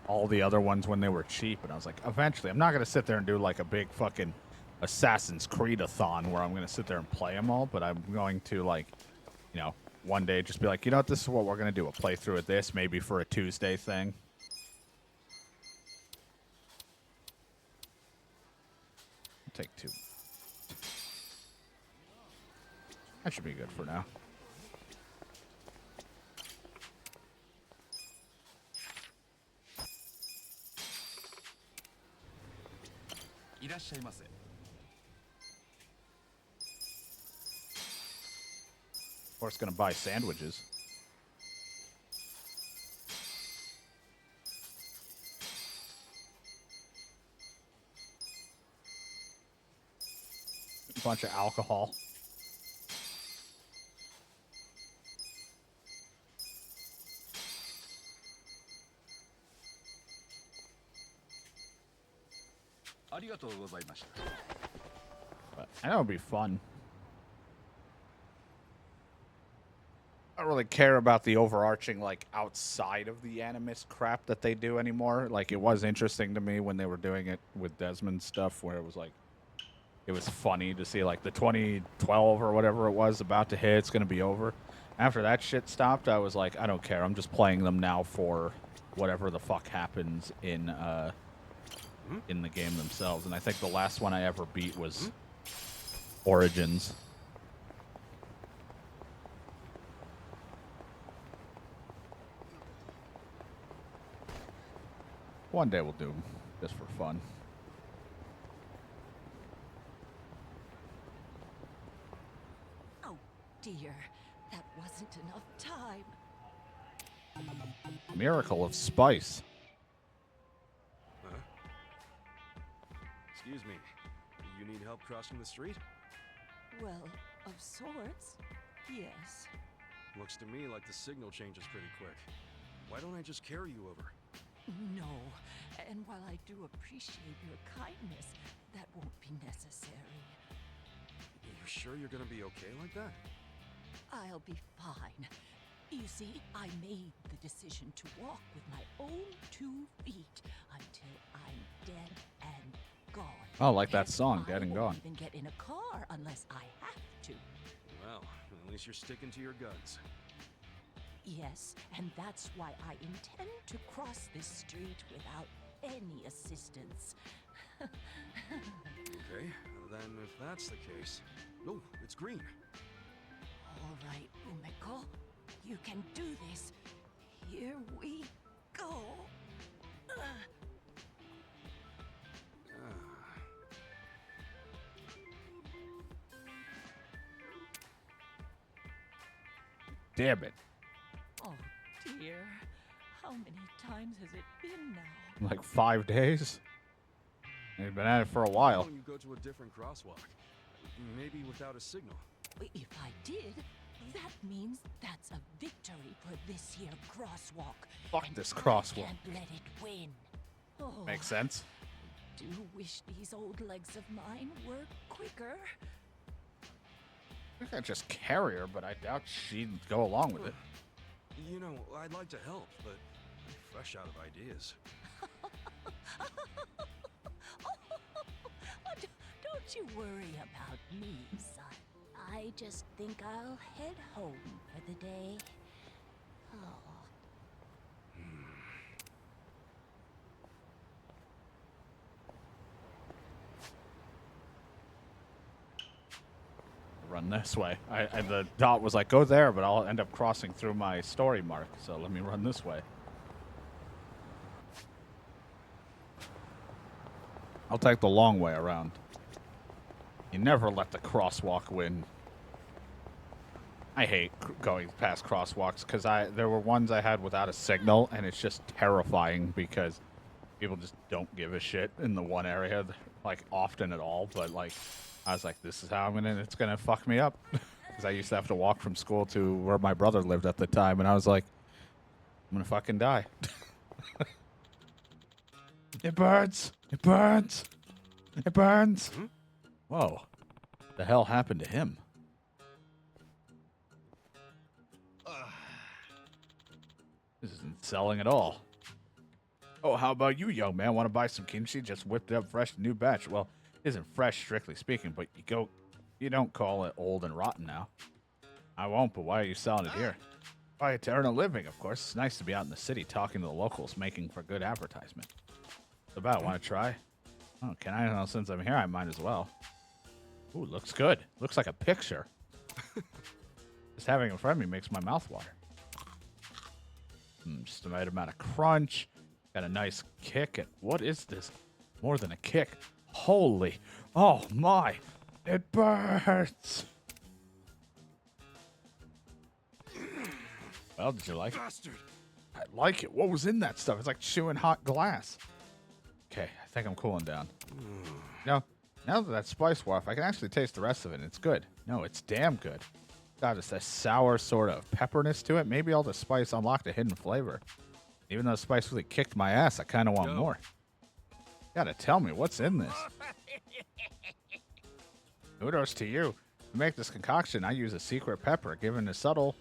all the other ones when they were cheap, and I was like, eventually, I'm not gonna sit there and do like a big fucking Assassin's Creed-a-thon where I'm gonna sit there and play them all, but I'm going to like, you know, one day just be like, you know what, this is what we're gonna do, a playthrough of this, maybe for a Tuesday thing. I'll take 2. That should be good for now. Of course, gonna buy sandwiches. A bunch of alcohol. But I know it'd be fun. really care about the overarching, like, outside of the animist crap that they do anymore. Like, it was interesting to me when they were doing it with Desmond stuff, where it was like, it was funny to see, like, the 2012 or whatever it was about to hit. It's going to be over. After that shit stopped, I was like, I don't care. I'm just playing them now for whatever the fuck happens in the game themselves. And I think the last one I ever beat was Origins. One day we'll do them, just for fun. Oh, dear. That wasn't enough time. Miracle of Spice. Huh? Excuse me. You need help crossing the street? Well, of sorts. Yes. Looks to me like the signal changes pretty quick. Why don't I just carry you over? No. And while I do appreciate your kindness, that won't be necessary. You're sure you're gonna be okay like that? I'll be fine. You see, I made the decision to walk with my own 2 feet until I'm dead and gone. Oh, like that song, Dead and I Gone. won't even get in a car unless I have to. Well, at least you're sticking to your guns. Yes, and that's why I intend to cross this street without any assistance. Okay, then if that's the case... Oh, it's green. All right, Umeko. You can do this. Here we go. Damn it. Oh, dear. How many times has it been now? Like 5 days? You've been at it for a while. Why don't you go to a different crosswalk? Maybe without a signal. If I did, that means that's a victory for this here crosswalk. Fuck and this I crosswalk. can't let it win. Oh, Makes sense. do wish these old legs of mine were quicker. I think I'd just carry her, but I doubt she'd go along with it. You know, I'd like to help, but I'm fresh out of ideas. Don't you worry about me, son. I just think I'll head home for the day. Oh. Run this way. The dot was like, go there, but I'll end up crossing through my story mark, so let me run this way. I'll take the long way around. You never let the crosswalk win. I hate going past crosswalks because there were ones I had without a signal, and it's just terrifying because people just don't give a shit in the one area, like often at all. But like, I was like, this is how it's gonna fuck me up because I used to have to walk from school to where my brother lived at the time, and I was like, I'm gonna fucking die. It burns. It burns. It burns. Whoa. The hell happened to him? This isn't selling at all. Oh, how about you, young man? Want to buy some kimchi? Just whipped it up fresh, new batch. Well, it isn't fresh, strictly speaking, but you don't call it old and rotten now. I won't, but why are you selling it here? Buy it to earn a living, of course. It's nice to be out in the city talking to the locals, making for good advertisement. What's about? Want to try? Oh, can I? Well, since I'm here, I might as well. Ooh, looks good. Looks like a picture. Just having it in front of me makes my mouth water. Just the right amount of crunch. Got a nice kick. And what is this? More than a kick. Holy. Oh, my. It burns. Well, did you like it? Bastard! I like it. What was in that stuff? It's like chewing hot glass. Okay, I think I'm cooling down. Now that spice wore off, I can actually taste the rest of it, and it's good. No, it's damn good. Got just a sour sort of pepperness to it. Maybe all the spice unlocked a hidden flavor. Even though the spice really kicked my ass, I kind of want more. Gotta tell me, what's in this? Kudos to you. To make this concoction, I use a secret pepper, given a subtle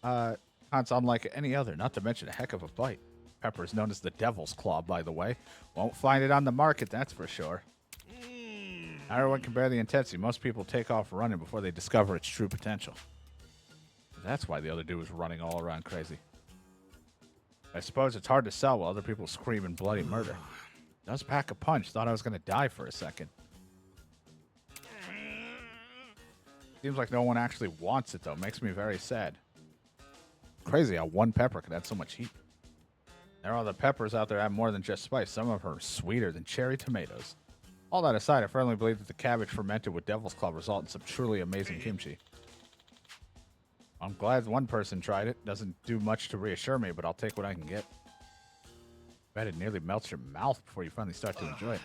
It's unlike any other, not to mention a heck of a bite. Pepper is known as the devil's claw, by the way. Won't find it on the market, that's for sure. Everyone can bear the intensity. Most people take off running before they discover its true potential. That's why the other dude was running all around crazy. I suppose it's hard to sell while other people scream in bloody murder. Does pack a punch. Thought I was going to die for a second. Seems like no one actually wants it, though. Makes me very sad. Crazy how one pepper can add so much heat. There are other peppers out there that have more than just spice. Some of them are sweeter than cherry tomatoes. All that aside, I firmly believe that the cabbage fermented with devil's claw result in some truly amazing kimchi. I'm glad one person tried it. Doesn't do much to reassure me, but I'll take what I can get. Bet it nearly melts your mouth before you finally start to enjoy it.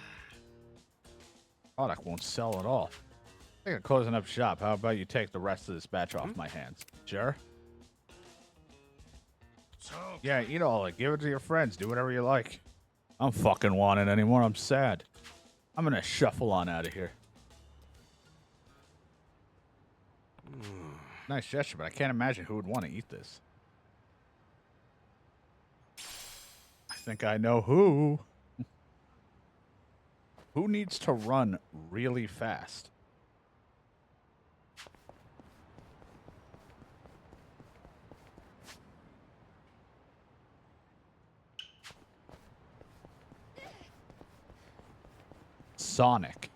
Product won't sell at all. I think I'm closing up shop. How about you take the rest of this batch off my hands? Sure? Yeah, eat all of it. Give it to your friends. Do whatever you like. I don't fucking want it anymore. I'm sad. I'm gonna shuffle on out of here. Nice gesture, but I can't imagine who would want to eat this. I think I know who. Who needs to run really fast? Sonic.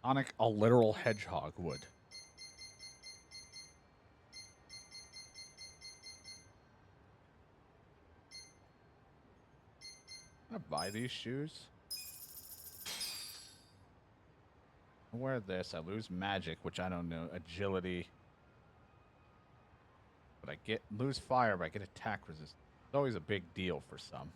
Sonic, a literal hedgehog would. I'm gonna buy these shoes. I wear this. I lose magic, which I don't know. Agility. But I lose fire, but I get attack resistance. It's always a big deal for some.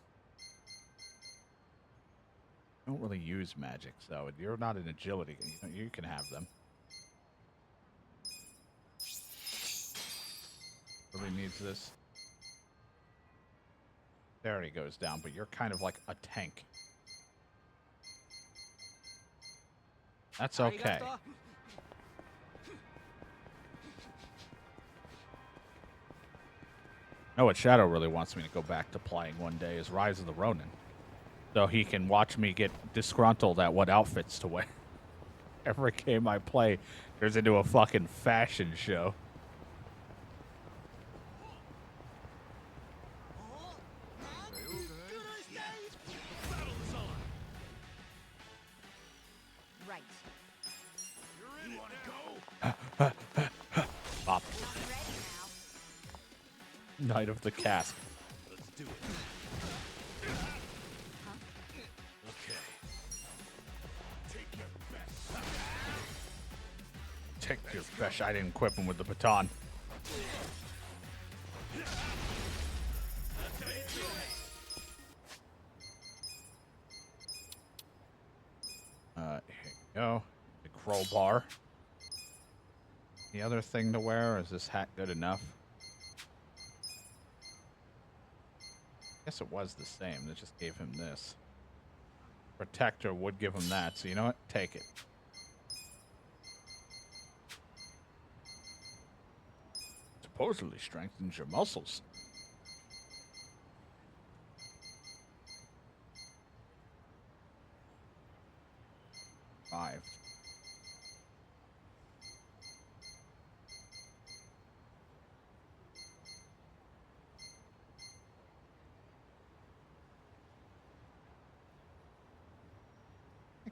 I don't really use magic, so you're not an agility. You can have them. Really needs this. There he goes down, but you're kind of like a tank. That's okay. Know what Shadow really wants me to go back to playing one day is Rise of the Ronin. So he can watch me get disgruntled at what outfits to wear. Every game I play turns into a fucking fashion show. Right. You wanna go? Pop. Knight of the Cask. Let's do it. Okay. Take your best. Take your best. I didn't equip him with the baton. Here you go. The crowbar. The other thing to wear, is this hat good enough? Guess it was the same. They just gave him this. Protector would give him that, so you know what? Take it. Supposedly strengthens your muscles. Five.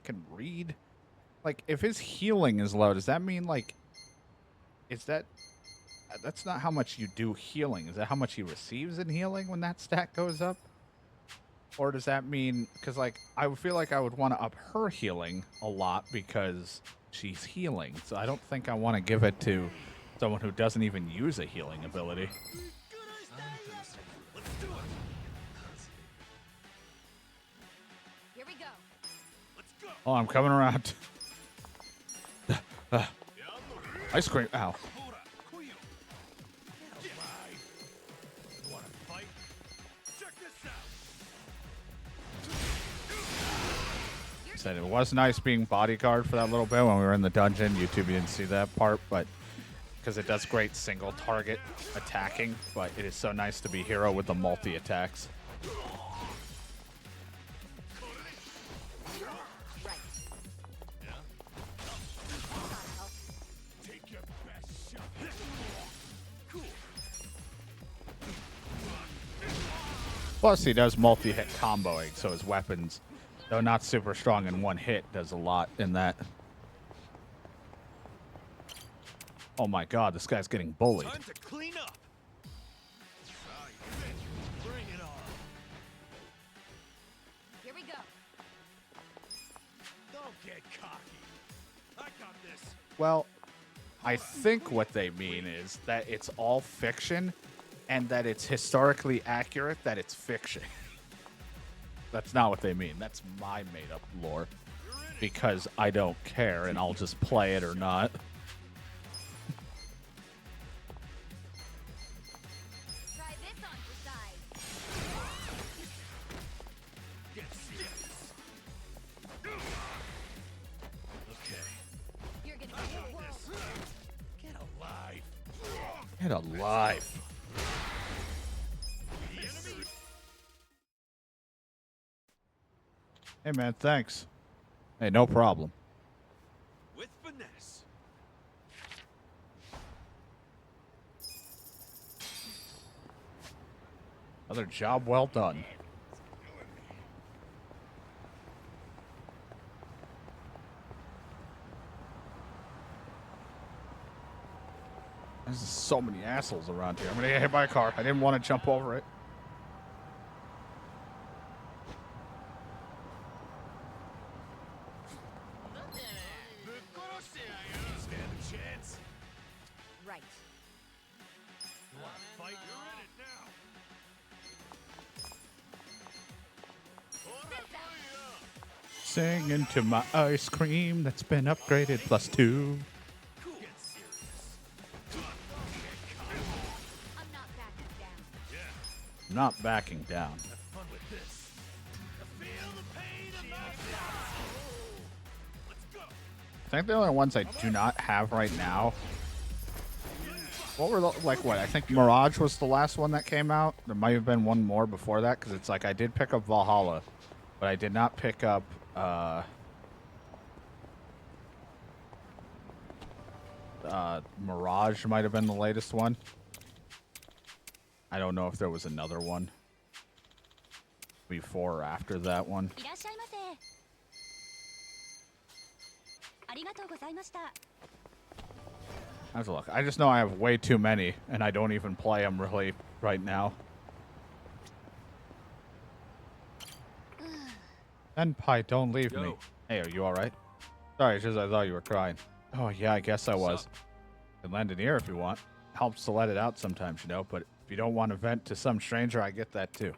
Can read. Like, if his healing is low, does that mean, like, that's not how much you do healing. Is that how much he receives in healing when that stat goes up? Or does that mean, because, like, I would feel like I would want to up her healing a lot because she's healing. So I don't think I want to give it to someone who doesn't even use a healing ability. Here we go. Oh, I'm coming around. Ice cream. Ow. said, it was nice being bodyguard for that little bit when we were in the dungeon. YouTube, you didn't see that part, but because it does great single target attacking, but it is so nice to be hero with the multi attacks. Plus, he does multi-hit comboing, so his weapons, though not super strong in one hit, does a lot in that. Oh my god, this guy's getting bullied. Time to clean up. Bring it on. Here we go. Don't get cocky. I got this. Well, I think what they mean is that it's all fiction and that it's historically accurate, that it's fiction. That's not what they mean. That's my made-up lore. Because I don't care and I'll just play it or not. Try this on for size. Get serious. Okay. You're gonna get your world. Get alive. Get alive. Hey man, thanks. Hey, no problem. With finesse. Another job well done. There's so many assholes around here. I'm gonna get hit by a car. I didn't want to jump over it. Stand a chance. Right. You want to fight? You're in it now. Sing into my ice cream that's been upgraded +2. Get serious. I'm not backing down. Yeah. Not backing down. Have fun with this. Feel the pain of my soul. Let's go. I think the only ones I do not have right now. What were the, like what? I think Mirage was the last one that came out. There might have been one more before that because it's like I did pick up Valhalla, but I did not pick up Mirage might have been the latest one. I don't know if there was another one before or after that one. いらっしゃいませ。ありがとうございました。 I have to look. I just know I have way too many, and I don't even play them really right now. Senpai, don't leave me. Yo. Hey, are you all right? Sorry, it's just I thought you were crying. Oh, yeah, I guess I was. What's up? You can lend an ear if you want. Helps to let it out sometimes, you know, but if you don't want to vent to some stranger, I get that too.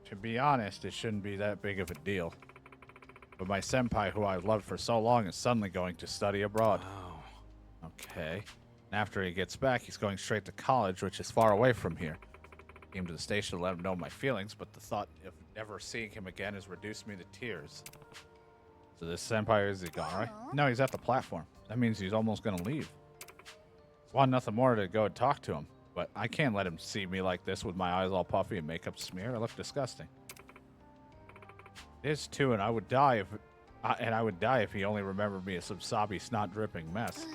To be honest, it shouldn't be that big of a deal. But my senpai, who I've loved for so long, is suddenly going to study abroad. Wow. Okay. And after he gets back, he's going straight to college, which is far away from here. Came to the station to let him know my feelings, but the thought of never seeing him again has reduced me to tears. So this senpai, is he gone, right? No, he's at the platform. That means he's almost going to leave. Want nothing more to go and talk to him, but I can't let him see me like this with my eyes all puffy and makeup smeared. I look disgusting. It is too, and I would die if he only remembered me as some sobby, snot-dripping mess.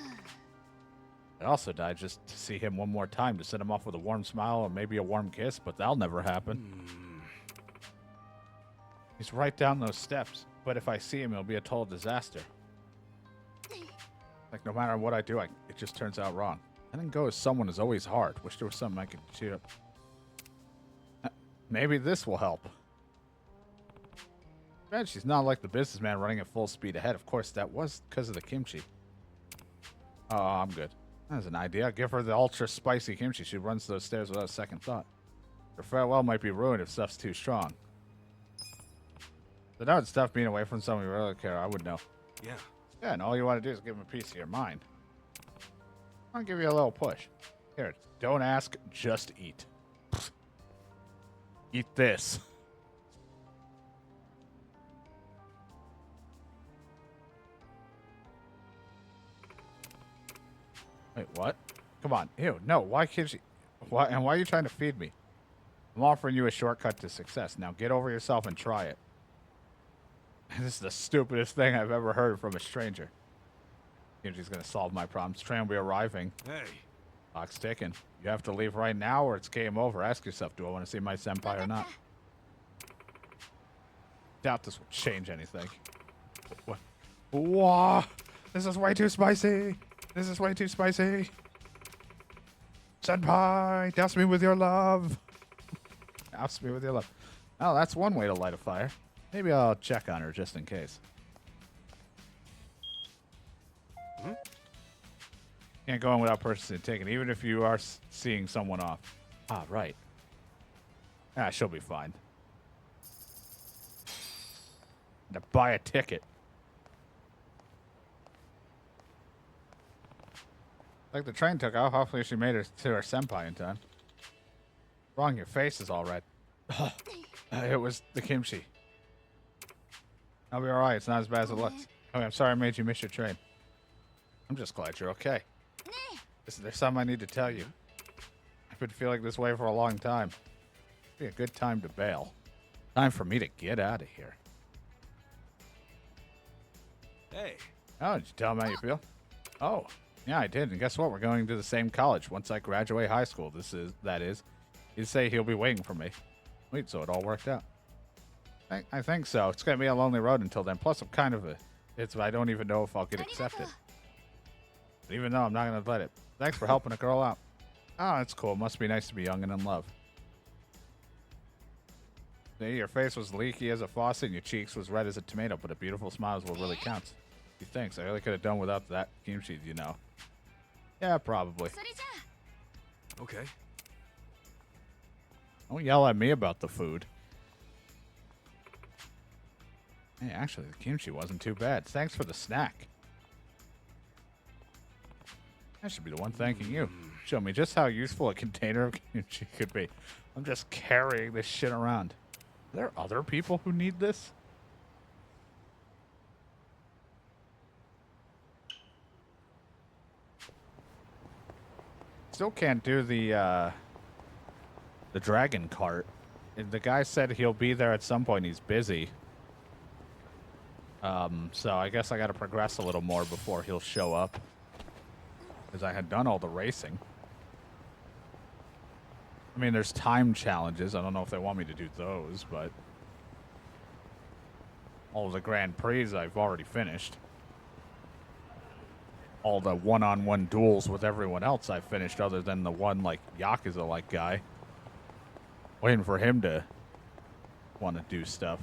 I'd also die just to see him one more time, to send him off with a warm smile and maybe a warm kiss, but that'll never happen. He's right down those steps, but if I see him, it'll be a total disaster. Like, no matter what I do, it just turns out wrong. Letting go of someone is always hard. Wish there was something I could cheer up. Maybe this will help. Man, she's not like the businessman running at full speed ahead. Of course, that was because of the kimchi. Oh, I'm good. That's an idea. Give her the ultra spicy kimchi. She runs those stairs without a second thought. Her farewell might be ruined if stuff's too strong. But that would stuff being away from someone you really care. I would know. Yeah. Yeah, and all you want to do is give him a piece of your mind. I'll give you a little push. Here, don't ask, just eat. Eat this. Wait, what? Come on. Ew, no. Why can't you... Why are you trying to feed me? I'm offering you a shortcut to success. Now get over yourself and try it. This is the stupidest thing I've ever heard from a stranger. Kimchi's gonna solve my problems. Train will be arriving. Hey. Clock's ticking. You have to leave right now or it's game over. Ask yourself, do I want to see my senpai or not? Doubt this will change anything. What? Whoa! This is way too spicy! This is way too spicy! Senpai, douse me with your love! Douse me with your love. Oh, that's one way to light a fire. Maybe I'll check on her just in case. Can't go in without purchasing a ticket, even if you are seeing someone off. Ah, right. Ah, she'll be fine. To buy a ticket. Like the train took off, hopefully she made it to her senpai in time. Wrong, your face is all red. It was the kimchi. I'll be alright, it's not as bad as it looks. Okay, I'm sorry I made you miss your train. I'm just glad you're okay. There's something I need to tell you. I've been feeling this way for a long time. It'd be a good time to bail. Time for me to get out of here. Hey. Oh, did you tell him how you feel? Oh, yeah, I did. And guess what? We're going to the same college once I graduate high school. That is. He'd say he'll be waiting for me. Wait, so it all worked out. I think so. It's going to be a lonely road until then. Plus, I'm kind of I don't even know if I'll get accepted. But even though I'm not going to let it. Thanks for helping a girl out. Oh, that's cool. Must be nice to be young and in love. See, your face was leaky as a faucet and your cheeks was red as a tomato, but a beautiful smile is what really counts. Thanks. I really could have done without that kimchi, you know. Yeah, probably. Okay. Don't yell at me about the food. Hey, actually, the kimchi wasn't too bad. Thanks for the snack. I should be the one thanking you. Show me just how useful a container of kimchi could be. I'm just carrying this shit around. Are there other people who need this? Still can't do the dragon cart. And the guy said he'll be there at some point. He's busy. So I guess I got to progress a little more before he'll show up. Because I had done all the racing. I mean, there's time challenges. I don't know if they want me to do those, but... all of the Grand Prix I've already finished. All the one-on-one duels with everyone else I've finished other than the one, like, Yakuza-like guy. Waiting for him to want to do stuff.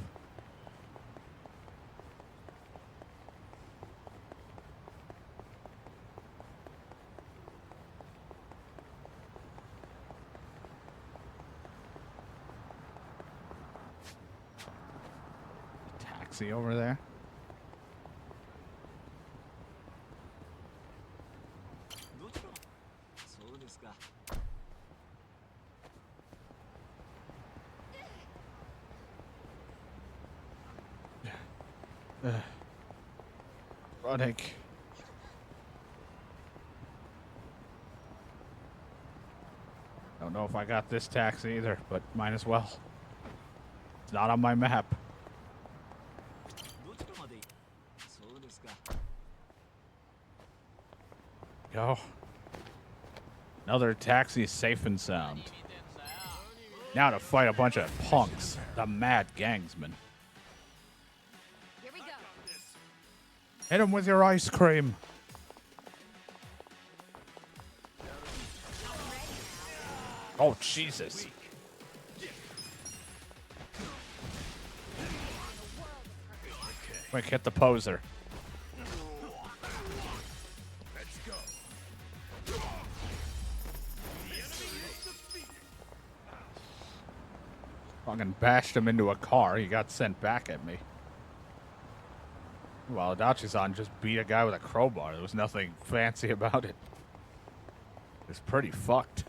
Taxi over there. Running. Don't know if I got this taxi either, but might as well. It's not on my map. Go. Another taxi safe and sound. Now to fight a bunch of punks, the mad gangsmen. Here we go. Hit him with your ice cream. Oh, Jesus. Quick, hit the poser. Let's go. Fucking bashed him into a car. He got sent back at me. Well, Adachi-san just beat a guy with a crowbar. There was nothing fancy about it. It's pretty fucked.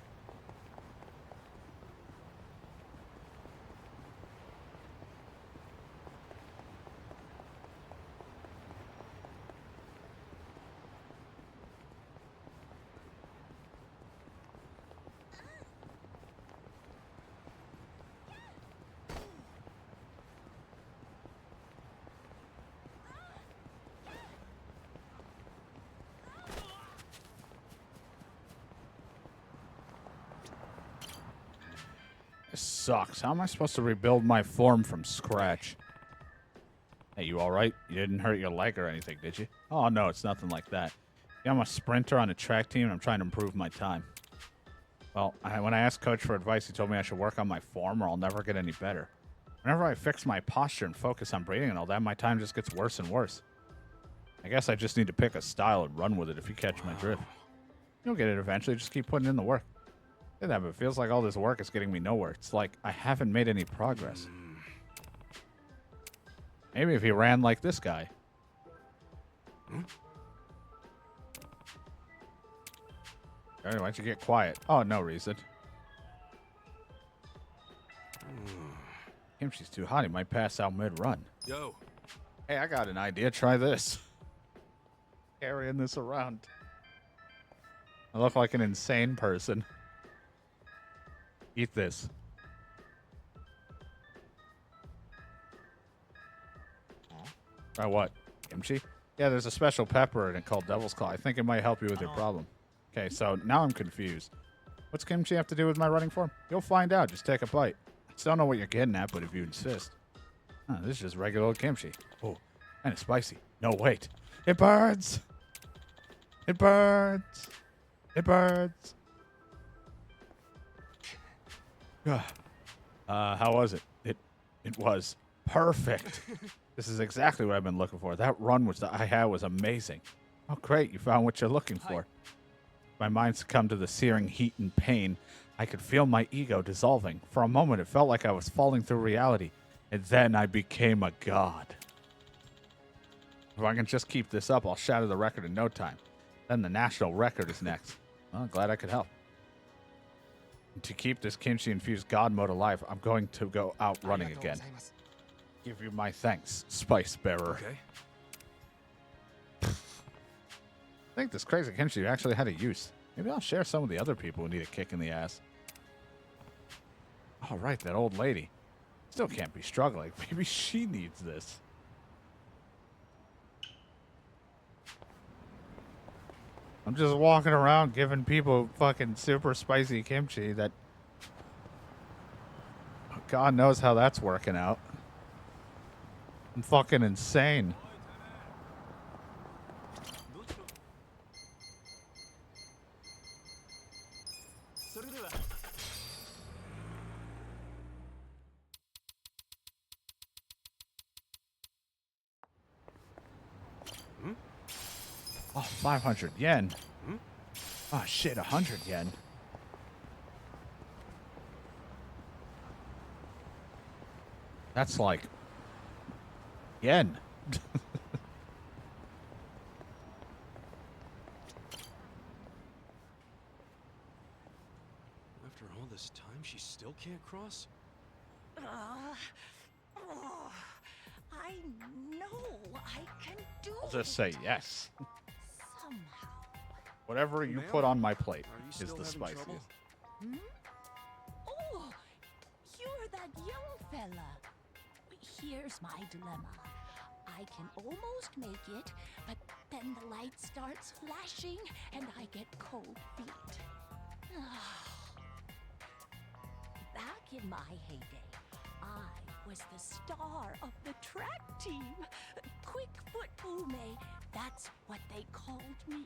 This sucks. How am I supposed to rebuild my form from scratch? Hey, you alright? You didn't hurt your leg or anything, did you? Oh, no, it's nothing like that. Yeah, I'm a sprinter on a track team, and I'm trying to improve my time. Well, when I asked Coach for advice, he told me I should work on my form or I'll never get any better. Whenever I fix my posture and focus on breathing and all that, my time just gets worse and worse. I guess I just need to pick a style and run with it if you catch my drift. You'll get it eventually, just keep putting in the work. Say that, but it feels like all this work is getting me nowhere. It's like I haven't made any progress. Maybe if he ran like this guy. Hey, why'd you get quiet? Oh, no reason. Kimchi's too hot. He might pass out mid-run. Yo. Hey, I got an idea. Try this. Carrying this around. I look like an insane person. Eat this. Try what? Kimchi? Yeah, there's a special pepper in it called Devil's Claw. I think it might help you with your problem. Okay, so now I'm confused. What's kimchi have to do with my running form? You'll find out. Just take a bite. I still don't know what you're getting at, but if you insist. This is just regular old kimchi. Oh, and it's spicy. No, wait. It burns. It burns. It burns. How was it? It was perfect. This is exactly what I've been looking for. That run I had was amazing. Oh, great. You found what you're looking for. My mind succumbed to the searing heat and pain. I could feel my ego dissolving. For a moment, it felt like I was falling through reality. And then I became a god. If I can just keep this up, I'll shatter the record in no time. Then the national record is next. Well, glad I could help. And to keep this kimchi-infused god mode alive, I'm going to go out running again. Give you my thanks, Spice Bearer. Okay. I think this crazy kimchi actually had a use. Maybe I'll share some with the other people who need a kick in the ass. Oh, right, that old lady. Still can't be struggling. Maybe she needs this. I'm just walking around giving people fucking super spicy kimchi that... God knows how that's working out. I'm fucking insane. Oh, 500 yen. Oh, shit, 100 yen. That's like... yen. After all this time, she still can't cross? I know I can do I'll just say yes. somehow. Whatever you Ma'am? put on my plate Are you is still the having spiciest. trouble? Oh, you're that young fella. Here's my dilemma. I can almost make it, but then the light starts flashing and I get cold feet. Back in my heyday, I was the star of the track team. Quick foot ume, that's what they called me.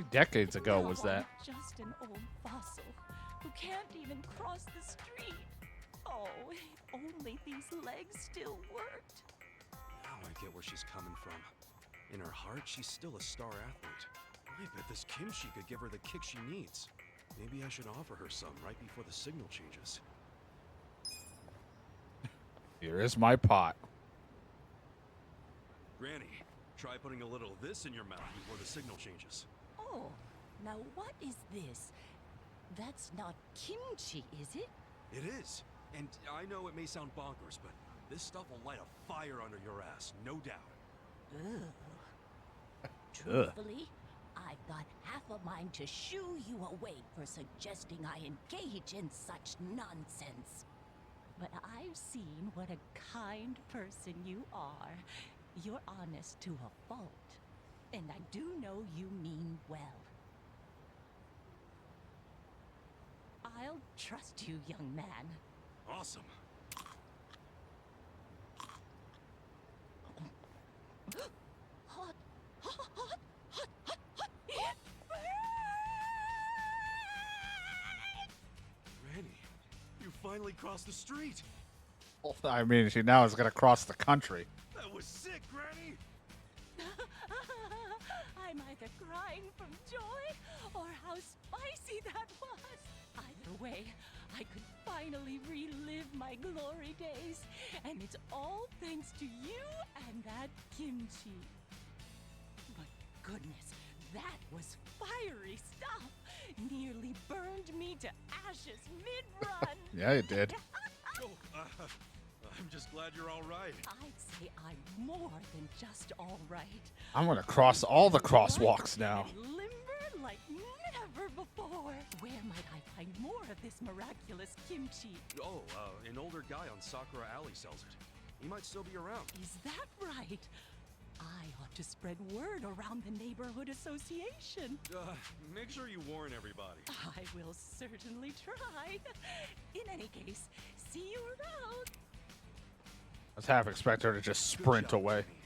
Decades ago Now was that. I'm just an old fossil who can't even cross the street. Oh, if only these legs still worked. Now I get where she's coming from. In her heart, she's still a star athlete. I bet this kimchi could give her the kick she needs. Maybe I should offer her some right before the signal changes. Here is my pot. Granny, try putting a little of this in your mouth before the signal changes. Oh, now what is this? That's not kimchi, is it? It is. And I know it may sound bonkers, but this stuff will light a fire under your ass, no doubt. Ugh. Truthfully, I've got half a mind to shoo you away for suggesting I engage in such nonsense. But I've seen what a kind person you are. You're honest to a fault. And I do know you mean well. I'll trust you, young man. Awesome. Hot, hot, hot, hot, hot, hot. Granny, you finally crossed the street. I mean, she now is gonna cross the country. That was sick, Granny. I'm either crying from joy or how spicy that was. Either way, I could finally relive my glory days, and it's all thanks to you and that kimchi. But goodness, that was fiery stuff. Nearly burned me to ashes mid-run. Yeah, it did. Oh, I'm just glad you're all right. I'd say I'm more than just all right. I'm gonna cross all the crosswalks now. And limber like never before. Where might I find more of this miraculous kimchi? Oh, an older guy on Sakura Alley sells it. He might still be around. Is that right? I ought to spread word around the neighborhood association. Make sure you warn everybody. I will certainly try. In any case, see you around. I was half expect her to just Good sprint job, away. Granny.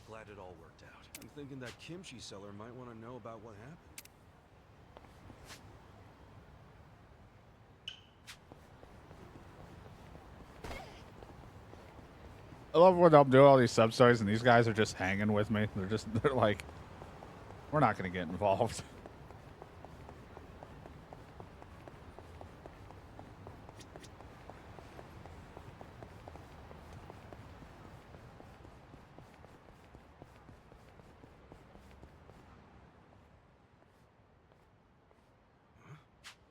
Glad it all worked out. I'm thinking that kimchi seller might want to know about what happened. I love when I'm doing all these sub stories and these guys are just hanging with me. They're like, we're not gonna get involved.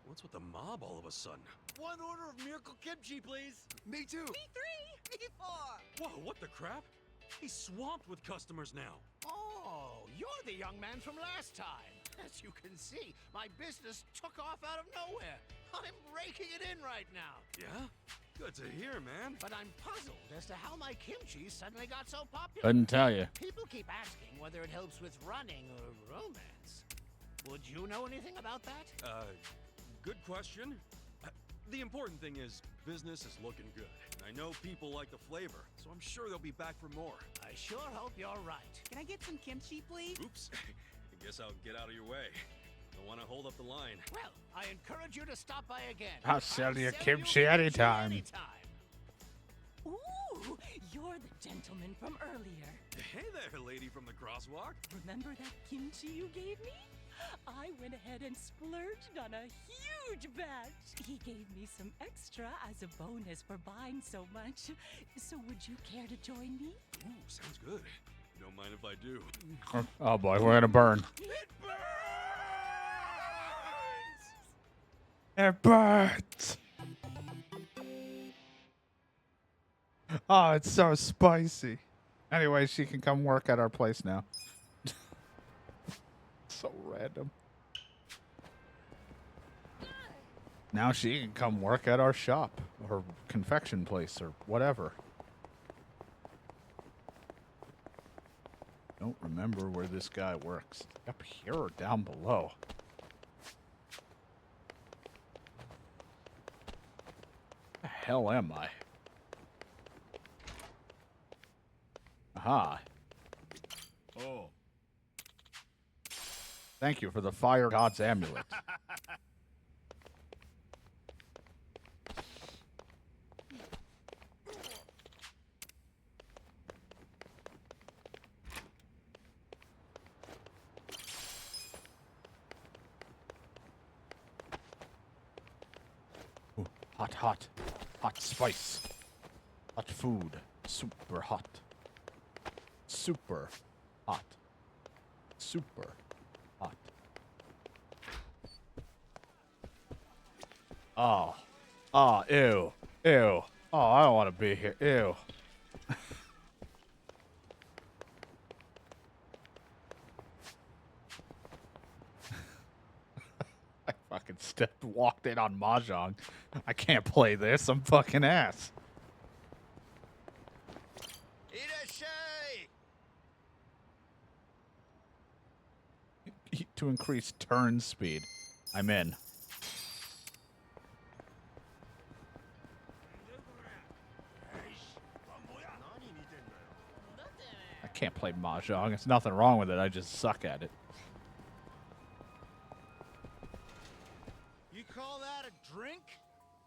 What's with the mob all of a sudden? One order of miracle kimchi, please. Me too. Me four. Whoa, what the crap? He's swamped with customers now. Oh, you're the young man from last time. As you can see, my business took off out of nowhere. I'm raking it in right now. Yeah? Good to hear, man. But I'm puzzled as to how my kimchi suddenly got so popular. Couldn't tell you. People keep asking whether it helps with running or romance. Would you know anything about that? Good question. The important thing is business is looking good. I know people like the flavor, so I'm sure they'll be back for more. I sure hope you're right. Can I get some kimchi, please? Oops. I guess I'll get out of your way. Don't want to hold up the line. Well, I encourage you to stop by again. I'll sell you kimchi anytime. Ooh, you're the gentleman from earlier. Hey there, lady from the crosswalk. Remember that kimchi you gave me? I went ahead and splurged on a huge batch. He gave me some extra as a bonus for buying so much. So would you care to join me? Ooh, sounds good. Don't mind if I do. Oh boy, we're gonna burn. It burns! It burns. Oh, it's so spicy. Anyway, she can come work at our place now. So random. Now she can come work at our shop or confection place or whatever. Don't remember where this guy works. Up here or down below? Where the hell am I? Aha. Oh. Thank you for the fire god's amulet. Ooh, hot, hot. Hot spice. Hot food. Super hot. Super hot. Super hot. Oh. Oh, ew. Ew. Oh, I don't want to be here. Ew. I fucking walked in on Mahjong. I can't play this. I'm fucking ass. To increase turn speed. I'm in. mahjong. There's nothing wrong with it. I just suck at it. You call that a drink?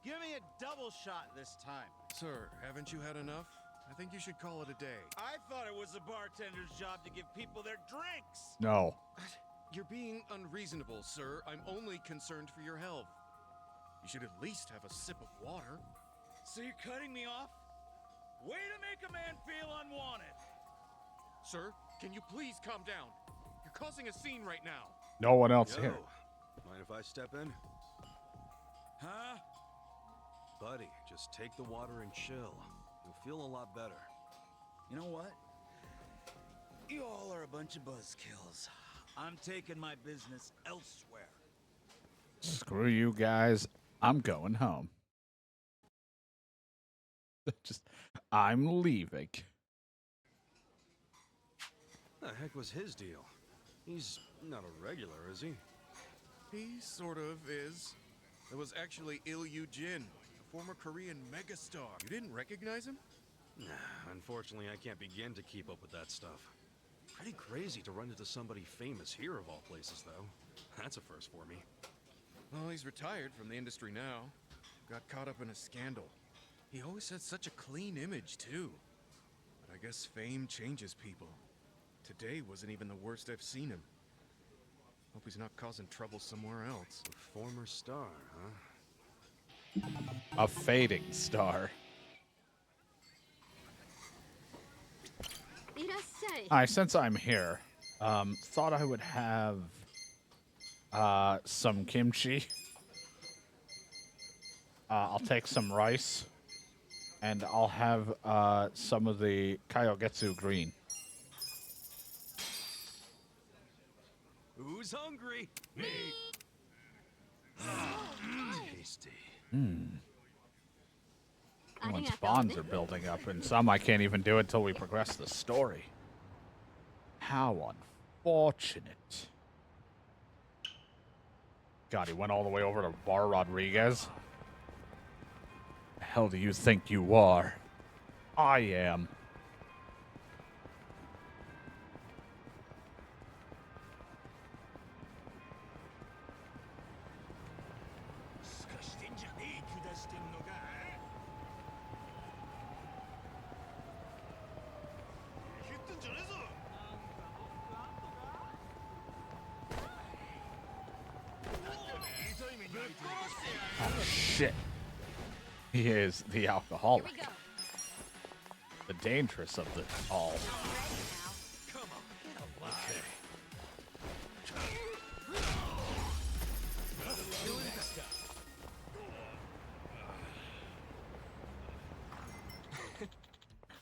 Give me a double shot this time. Sir, haven't you had enough? I think you should call it a day. I thought it was the bartender's job to give people their drinks. No. You're being unreasonable, sir. I'm only concerned for your health. You should at least have a sip of water. So you're cutting me off? Way to make a man feel unwanted. Sir, can you please calm down? You're causing a scene right now. No one else here. Mind if I step in? Huh? Buddy, just take the water and chill. You'll feel a lot better. You know what? You all are a bunch of buzzkills. I'm taking my business elsewhere. Screw you guys. I'm going home. I'm leaving. The heck was his deal? He's not a regular, is he? He sort of is. It was actually Il-yu Jin, a former Korean megastar. You didn't recognize him? Nah, unfortunately, I can't begin to keep up with that stuff. Pretty crazy to run into somebody famous here of all places, though. That's a first for me. Well, he's retired from the industry now. Got caught up in a scandal. He always had such a clean image, too. But I guess fame changes people. Today wasn't even the worst I've seen him. Hope he's not causing trouble somewhere else. A former star, huh? A fading star. Hi, since I'm here, thought I would have some kimchi. I'll take some rice, and I'll have some of the Kyogetsu green. Who's hungry? Me. Tasty. Everyone's bonds are building up, and some I can't even do until we progress the story. How unfortunate. God, he went all the way over to Bar Rodriguez. The hell do you think you are? I am. Oh, shit. He is the alcoholic. The dangerous of the all.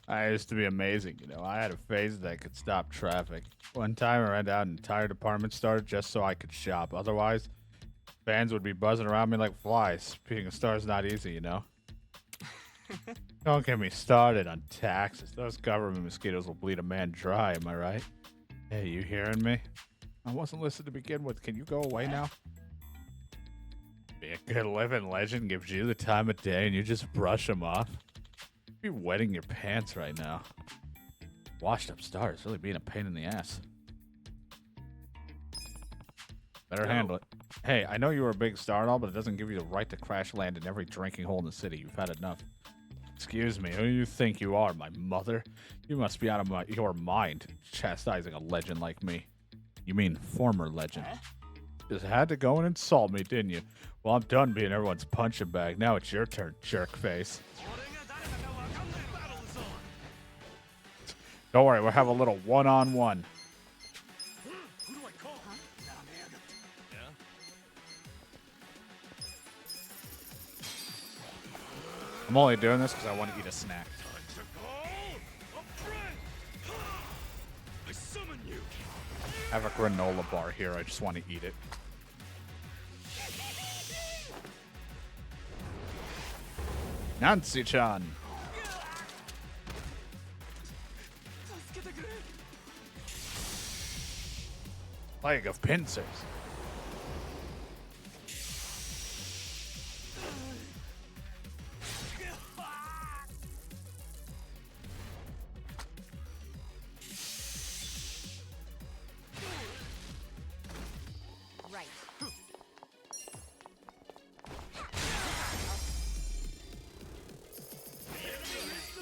I used to be amazing, you know. I had a phase that could stop traffic. One time I rented out an entire department store just so I could shop. Otherwise, fans would be buzzing around me like flies. Being a star is not easy, you know. Don't get me started on taxes. Those government mosquitoes will bleed a man dry, am I right? Hey, you hearing me? I wasn't listening to begin with. Can you go away now? Be a good living legend gives you the time of day and you just brush them off. You'd be wetting your pants right now. Washed up star is really being a pain in the ass. Better handle it. Hey, I know you were a big star and all, but it doesn't give you the right to crash land in every drinking hole in the city. You've had enough. Excuse me, who do you think you are, my mother? You must be out of your mind, chastising a legend like me. You mean former legend. Just had to go and insult me, didn't you? Well, I'm done being everyone's punching bag. Now it's your turn, jerk face. Don't worry, we'll have a little one-on-one. Who do I call? I'm only doing this because I want to eat a snack. I summon you. I have a granola bar here. I just want to eat it. Nancy-chan. Plague of pincers.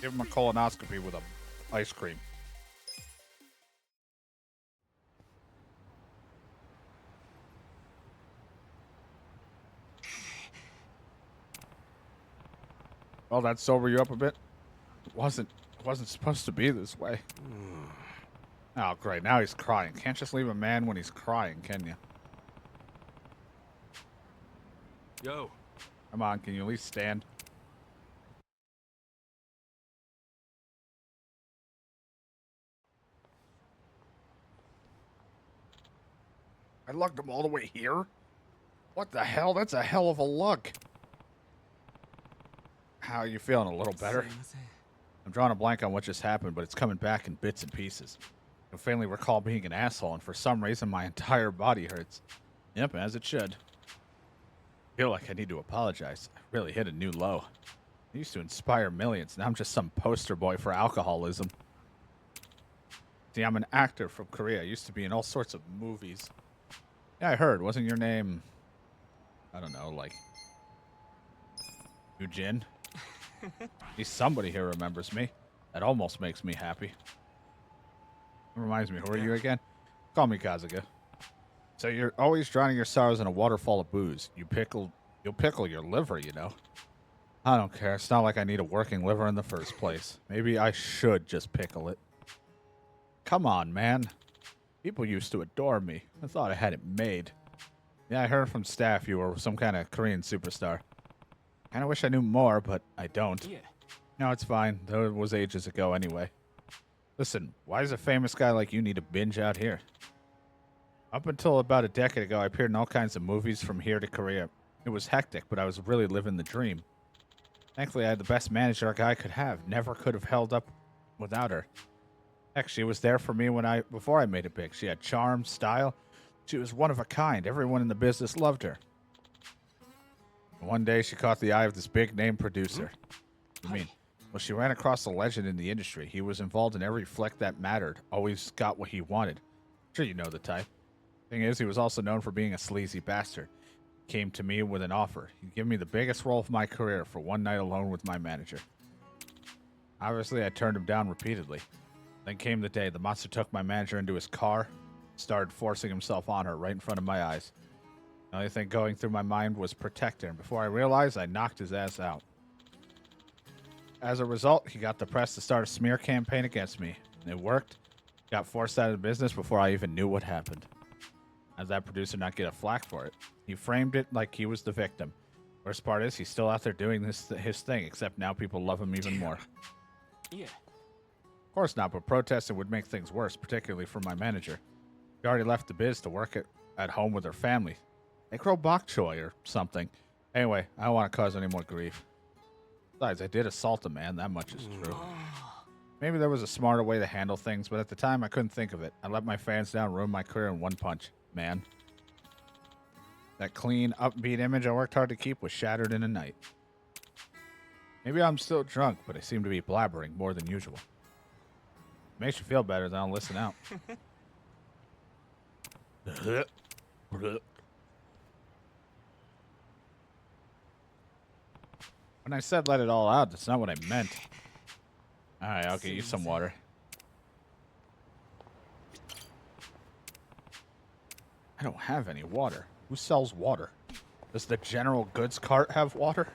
Give him a colonoscopy with a ice cream. Well, that sober you up a bit? It wasn't supposed to be this way. Oh, great. Now he's crying. Can't just leave a man when he's crying, can you? Yo. Come on, can you at least stand? I lugged him all the way here? What the hell? That's a hell of a lug. How are you feeling? A little better? I'm drawing a blank on what just happened, but it's coming back in bits and pieces. I faintly recall being an asshole, and for some reason my entire body hurts. Yep, as it should. I feel like I need to apologize. I really hit a new low. I used to inspire millions. Now I'm just some poster boy for alcoholism. See, I'm an actor from Korea. I used to be in all sorts of movies. Yeah, I heard. Wasn't your name... I don't know, like... Eugene? At least somebody here remembers me. That almost makes me happy. It reminds me, who are you again? Call me Kasuga. So you're always drowning your sorrows in a waterfall of booze. You'll pickle your liver, you know. I don't care. It's not like I need a working liver in the first place. Maybe I should just pickle it. Come on, man. People used to adore me. I thought I had it made. Yeah, I heard from staff you were some kind of Korean superstar. Kinda wish I knew more, but I don't. Yeah. No, it's fine. Though it was ages ago anyway. Listen, why does a famous guy like you need to binge out here? Up until about a decade ago, I appeared in all kinds of movies from here to Korea. It was hectic, but I was really living the dream. Thankfully, I had the best manager a guy could have. Never could have held up without her. Heck, she was there for me before I made it big. She had charm, style. She was one of a kind. Everyone in the business loved her. One day, she caught the eye of this big-name producer. I mean, well, she ran across a legend in the industry. He was involved in every flick that mattered. Always got what he wanted. Sure, you know the type. Thing is, he was also known for being a sleazy bastard. Came to me with an offer. He'd give me the biggest role of my career for one night alone with my manager. Obviously, I turned him down repeatedly. Then came the day the monster took my manager into his car, started forcing himself on her right in front of my eyes. The only thing going through my mind was protect her, and before I realized, I knocked his ass out. As a result, he got the press to start a smear campaign against me. It worked. Got forced out of business before I even knew what happened. How'd that producer not get a flack for it? He framed it like he was the victim. Worst part is, he's still out there doing his thing, except now people love him even more. Yeah. Of course not, but protesting would make things worse, particularly for my manager. She already left the biz to work at home with her family. They grow bok choy or something. Anyway, I don't want to cause any more grief. Besides, I did assault a man, that much is true. Maybe there was a smarter way to handle things, but at the time I couldn't think of it. I let my fans down, ruined my career in one punch. Man. That clean, upbeat image I worked hard to keep was shattered in a night. Maybe I'm still drunk, but I seem to be blabbering more than usual. Makes you feel better, then I'll listen out. When I said let it all out, that's not what I meant. Alright, I'll get you some water. I don't have any water. Who sells water? Does the general goods cart have water?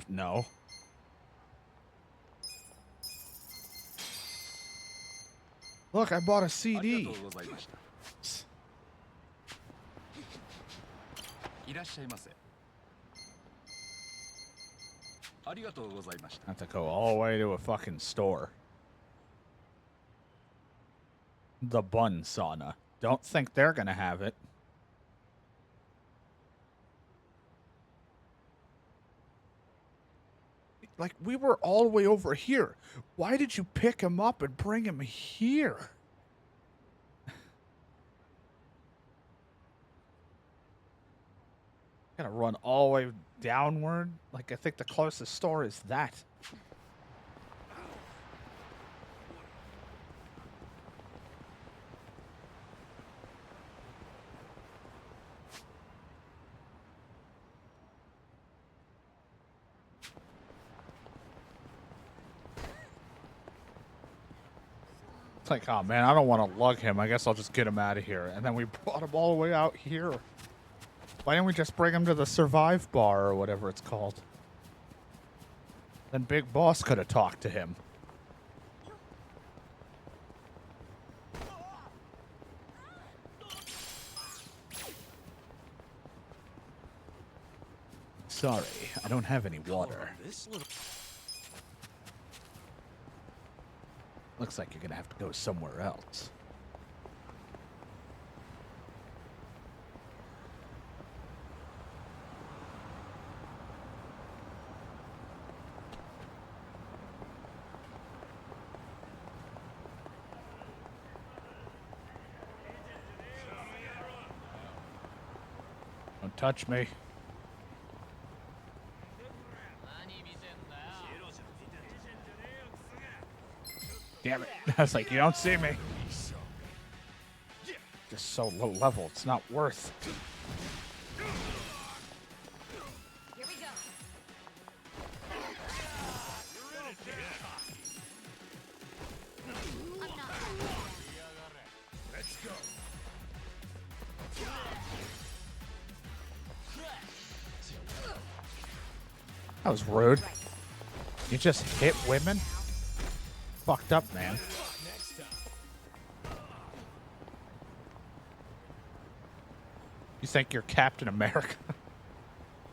No. Look, I bought a CD. I have to go all the way to a fucking store. The Bun Sauna. Don't think they're gonna have it. Like, we were all the way over here. Why did you pick him up and bring him here? Gotta run all the way downward? Like, I think the closest store is that. Like, oh man, I don't want to lug him. I guess I'll just get him out of here. And then we brought him all the way out here. Why didn't we just bring him to the Survive Bar or whatever it's called? Then Big Boss could have talked to him. Sorry, I don't have any water. Looks like you're gonna have to go somewhere else. Don't touch me. Damn it. I was like, you don't see me. Just so low level, it's not worth. Here we go. I'm not. Let's go. That was rude. You just hit women? Fucked up, man. You think you're Captain America?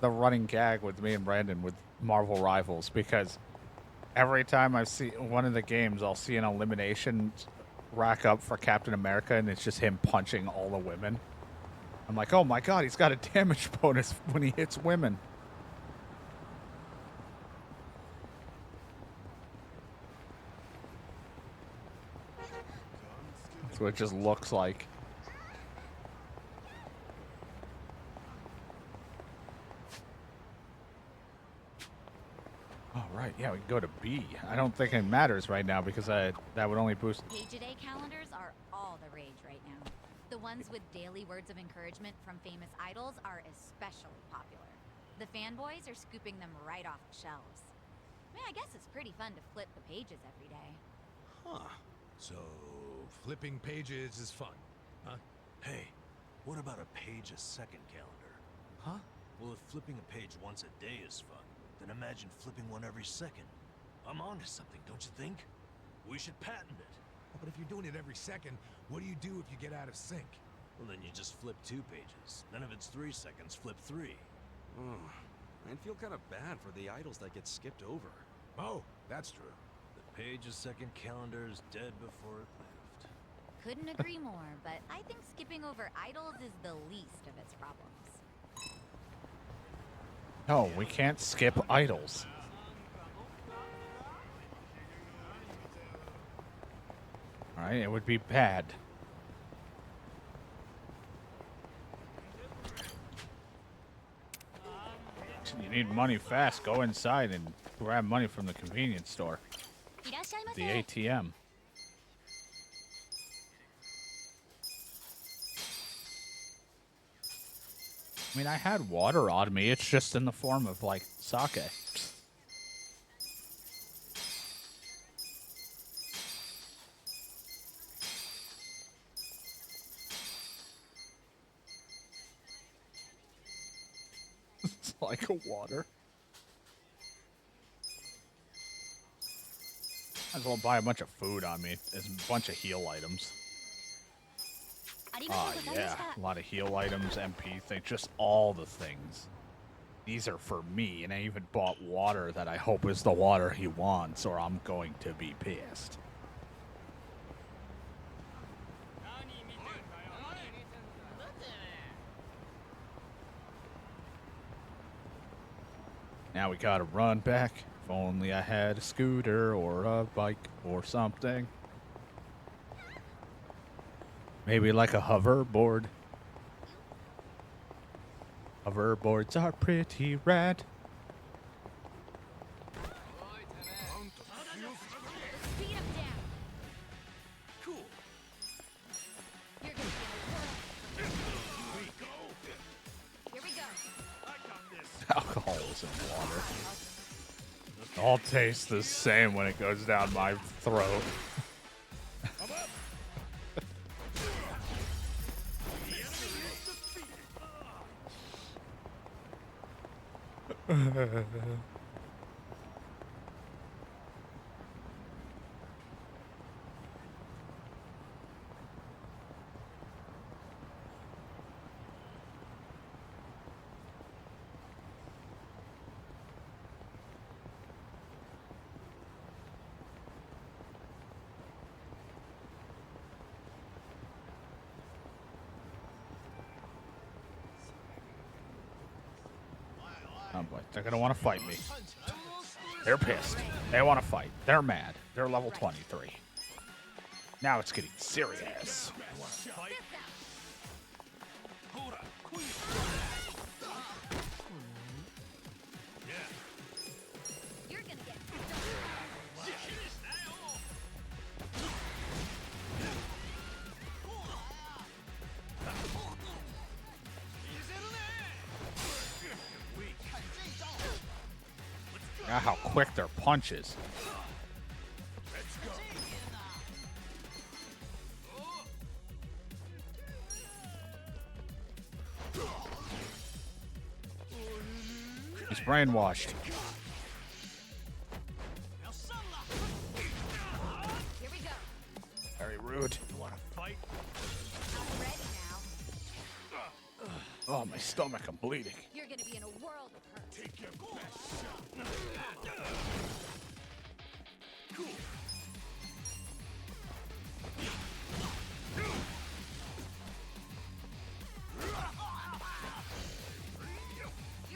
The running gag with me and Brandon with Marvel Rivals, because every time I see one of the games, I'll see an elimination rack up for Captain America, and it's just him punching all the women. I'm like, oh my god, he's got a damage bonus when he hits women. That's what it just looks like. Oh, right. Yeah, we can go to B. I don't think it matters right now because that would only boost. Page-a-day calendars are all the rage right now. The ones with daily words of encouragement from famous idols are especially popular. The fanboys are scooping them right off the shelves. I mean, I guess it's pretty fun to flip the pages every day. Huh. So, flipping pages is fun, huh? Hey, what about a page-a-second calendar? Huh? Well, if flipping a page once a day is fun, then imagine flipping one every second. I'm onto something, don't you think? We should patent it. But if you're doing it every second, what do you do if you get out of sync? Well, then you just flip 2 pages. Then if it's 3 seconds, flip 3. Oh, I'd feel kind of bad for the idols that get skipped over. Oh, that's true. The page-a-second calendar is dead before it lived. Couldn't agree more, but I think skipping over idols is the least of its problems. No, we can't skip idols. Alright, it would be bad. You need money fast. Go inside and grab money from the convenience store. The ATM. I mean, I had water on me. It's just in the form of, like, sake. It's like a water. Might as well buy a bunch of food on me. There's a bunch of heal items. Ah, yeah. A lot of heal items, MP things, just all the things. These are for me, and I even bought water that I hope is the water he wants, or I'm going to be pissed. Now we gotta run back. If only I had a scooter or a bike or something. Maybe like a hoverboard. Hoverboards are pretty rad. Beat him down. Cool. You're gonna be in the world. Here we go. Alcoholism water. All tastes the same when it goes down my throat. Oh boy, they're gonna want to fight me. They're pissed. They want to fight. They're mad. They're level 23. Now it's getting serious. You're gonna get Now how quick their punches. He's brainwashed. Here we go. Very rude. You wanna fight? I'm ready now. Oh, my stomach, I'm bleeding. You're gonna be in a world of hurt. Take your best shot. You're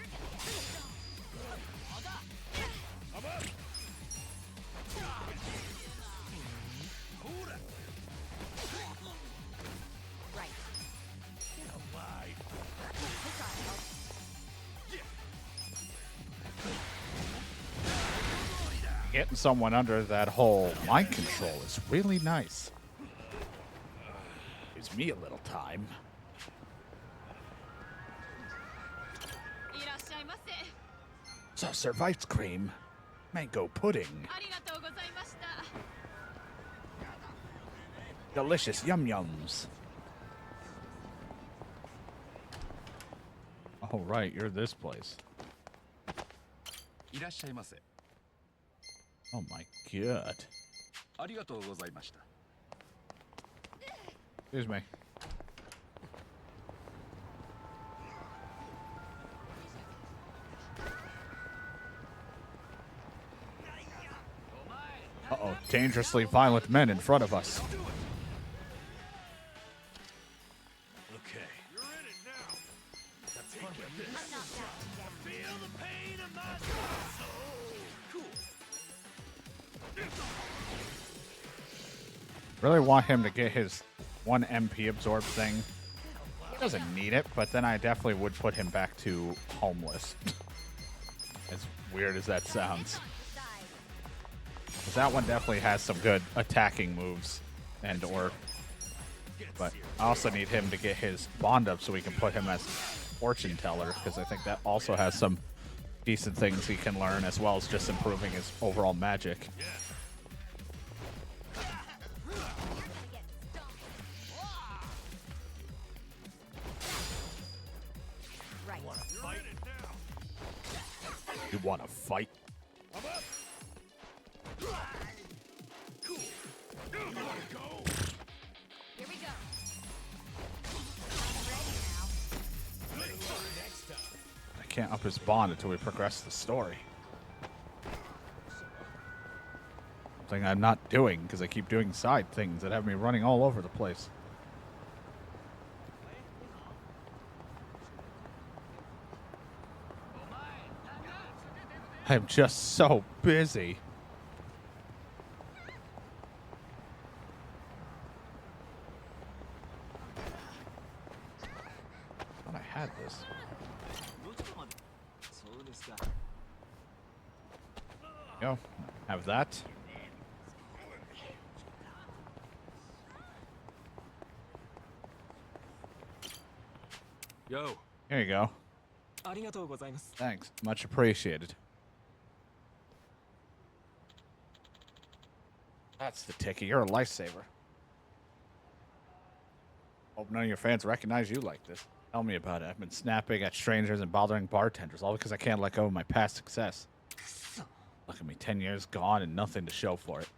gonna get right. Getting someone under that whole mind control is really nice. Gives me a little time. So, serve ice cream, mango pudding, delicious yum yums. Oh, right, you're this place. Oh my god. Excuse me. Uh-oh, dangerously violent men in front of us. Okay. You're in it now. Take I'm not backing down. Feel the pain of my soul. Cool. Really want him to get his 1 MP absorb thing. He doesn't need it, but then I definitely would put him back to homeless. As weird as that sounds. 'Cause that one definitely has some good attacking moves and or. But I also need him to get his bond up so we can put him as fortune teller, because I think that also has some decent things he can learn, as well as just improving his overall magic. Right. You're in it now. You want to fight? I'm up. Cool. You wanna go? Here we go. I'm ready now. Next time. I can't up his bond until we progress the story. Something I'm not doing because I keep doing side things that have me running all over the place. I'm just so busy. Thought I had this. Go. Have that. Yo. Here you go. Thanks. Much appreciated. That's the ticket. You're a lifesaver. Hope none of your fans recognize you like this. Tell me about it. I've been snapping at strangers and bothering bartenders, all because I can't let go of my past success. Look at me, 10 years gone and nothing to show for it.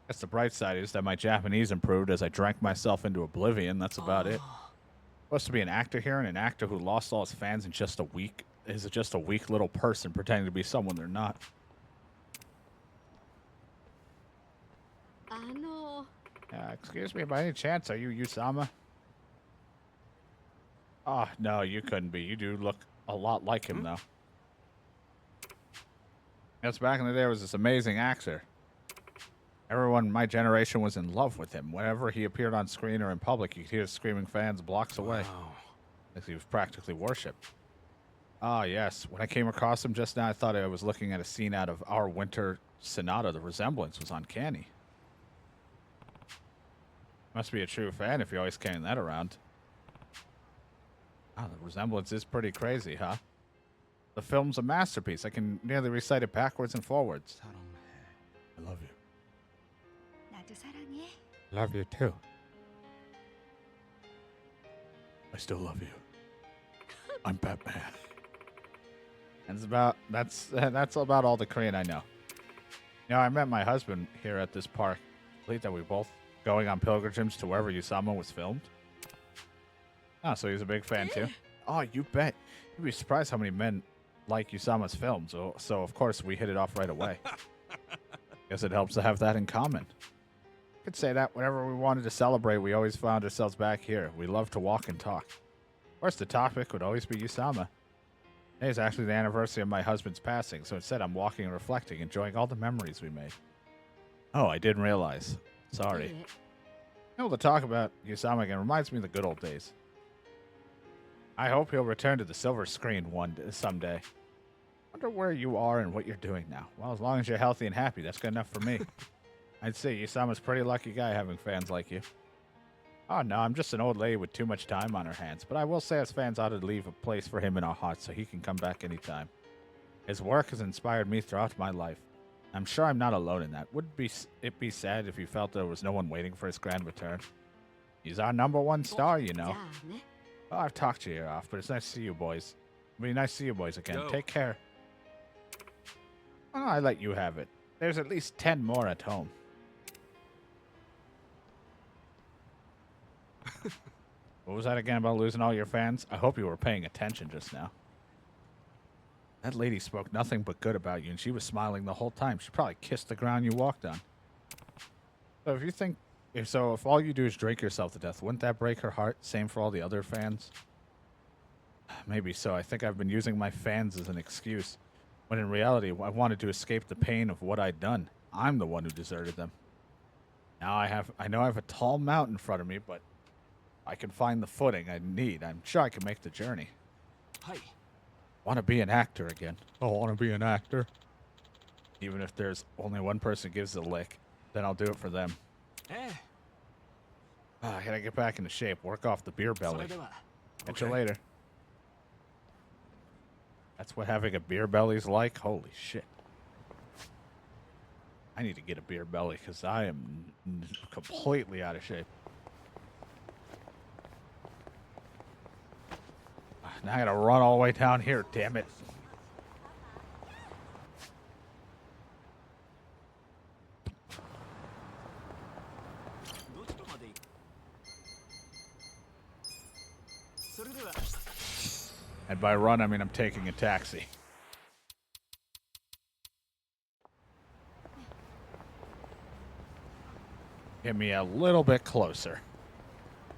Guess the bright side is that my Japanese improved as I drank myself into oblivion. That's about it. Supposed to be an actor here, and an actor who lost all his fans in just a week is just a weak little person pretending to be someone they're not. Excuse me, by any chance, are you Usama? Oh, no, you couldn't be. You do look a lot like him, though. Yes, back in the day, there was this amazing actor. Everyone in my generation was in love with him. Whenever he appeared on screen or in public, you could hear screaming fans blocks away. Wow. Like he was practically worshipped. Ah, yes. When I came across him just now, I thought I was looking at a scene out of Our Winter Sonata. The resemblance was uncanny. Must be a true fan if you're always carrying that around. Ah, the resemblance is pretty crazy, huh? The film's a masterpiece. I can nearly recite it backwards and forwards. I love you. Love you too. I still love you. I'm Batman. And that's about all the Korean I know. You know, I met my husband here at this park. Believe that we both going on pilgrims to wherever Usama was filmed. Oh, so he's a big fan too. Oh, you bet. You'd be surprised how many men like Usama's films. So of course we hit it off right away. Guess it helps to have that in common. Could say that whenever we wanted to celebrate, we always found ourselves back here. We love to walk and talk. Of course, the topic would always be Usama. Today is actually the anniversary of my husband's passing, so instead I'm walking and reflecting, enjoying all the memories we made. Oh, I didn't realize. Sorry. To talk about Usama again reminds me of the good old days. I hope he'll return to the silver screen someday. Wonder where you are and what you're doing now. Well, as long as you're healthy and happy, that's good enough for me. I'd say Usama's a pretty lucky guy having fans like you. Oh, no, I'm just an old lady with too much time on her hands. But I will say us fans ought to leave a place for him in our hearts so he can come back anytime. His work has inspired me throughout my life. I'm sure I'm not alone in that. Would it be sad if you felt there was no one waiting for his grand return? He's our #1 star, you know. Oh, I've talked your ear off, but it's nice to see you boys. It'll be nice to see you boys again. Yo. Take care. Oh, I let you have it. There's at least 10 more at home. What was that again about losing all your fans? I hope you were paying attention just now. That lady spoke nothing but good about you, and she was smiling the whole time. She probably kissed the ground you walked on. So if all you do is drink yourself to death, wouldn't that break her heart? Same for all the other fans? Maybe so. I think I've been using my fans as an excuse, when in reality, I wanted to escape the pain of what I'd done. I'm the one who deserted them. Now I know I have a tall mountain in front of me, but I can find the footing I need. I'm sure I can make the journey. Hi. Want to be an actor again. I want to be an actor. Even if there's only one person who gives a lick, then I'll do it for them. I gotta get back into shape. Work off the beer belly. Catch you later. That's what having a beer belly's like? Holy shit. I need to get a beer belly because I am completely out of shape. Now I gotta run all the way down here, damn it. And by run, I mean I'm taking a taxi. Get me a little bit closer.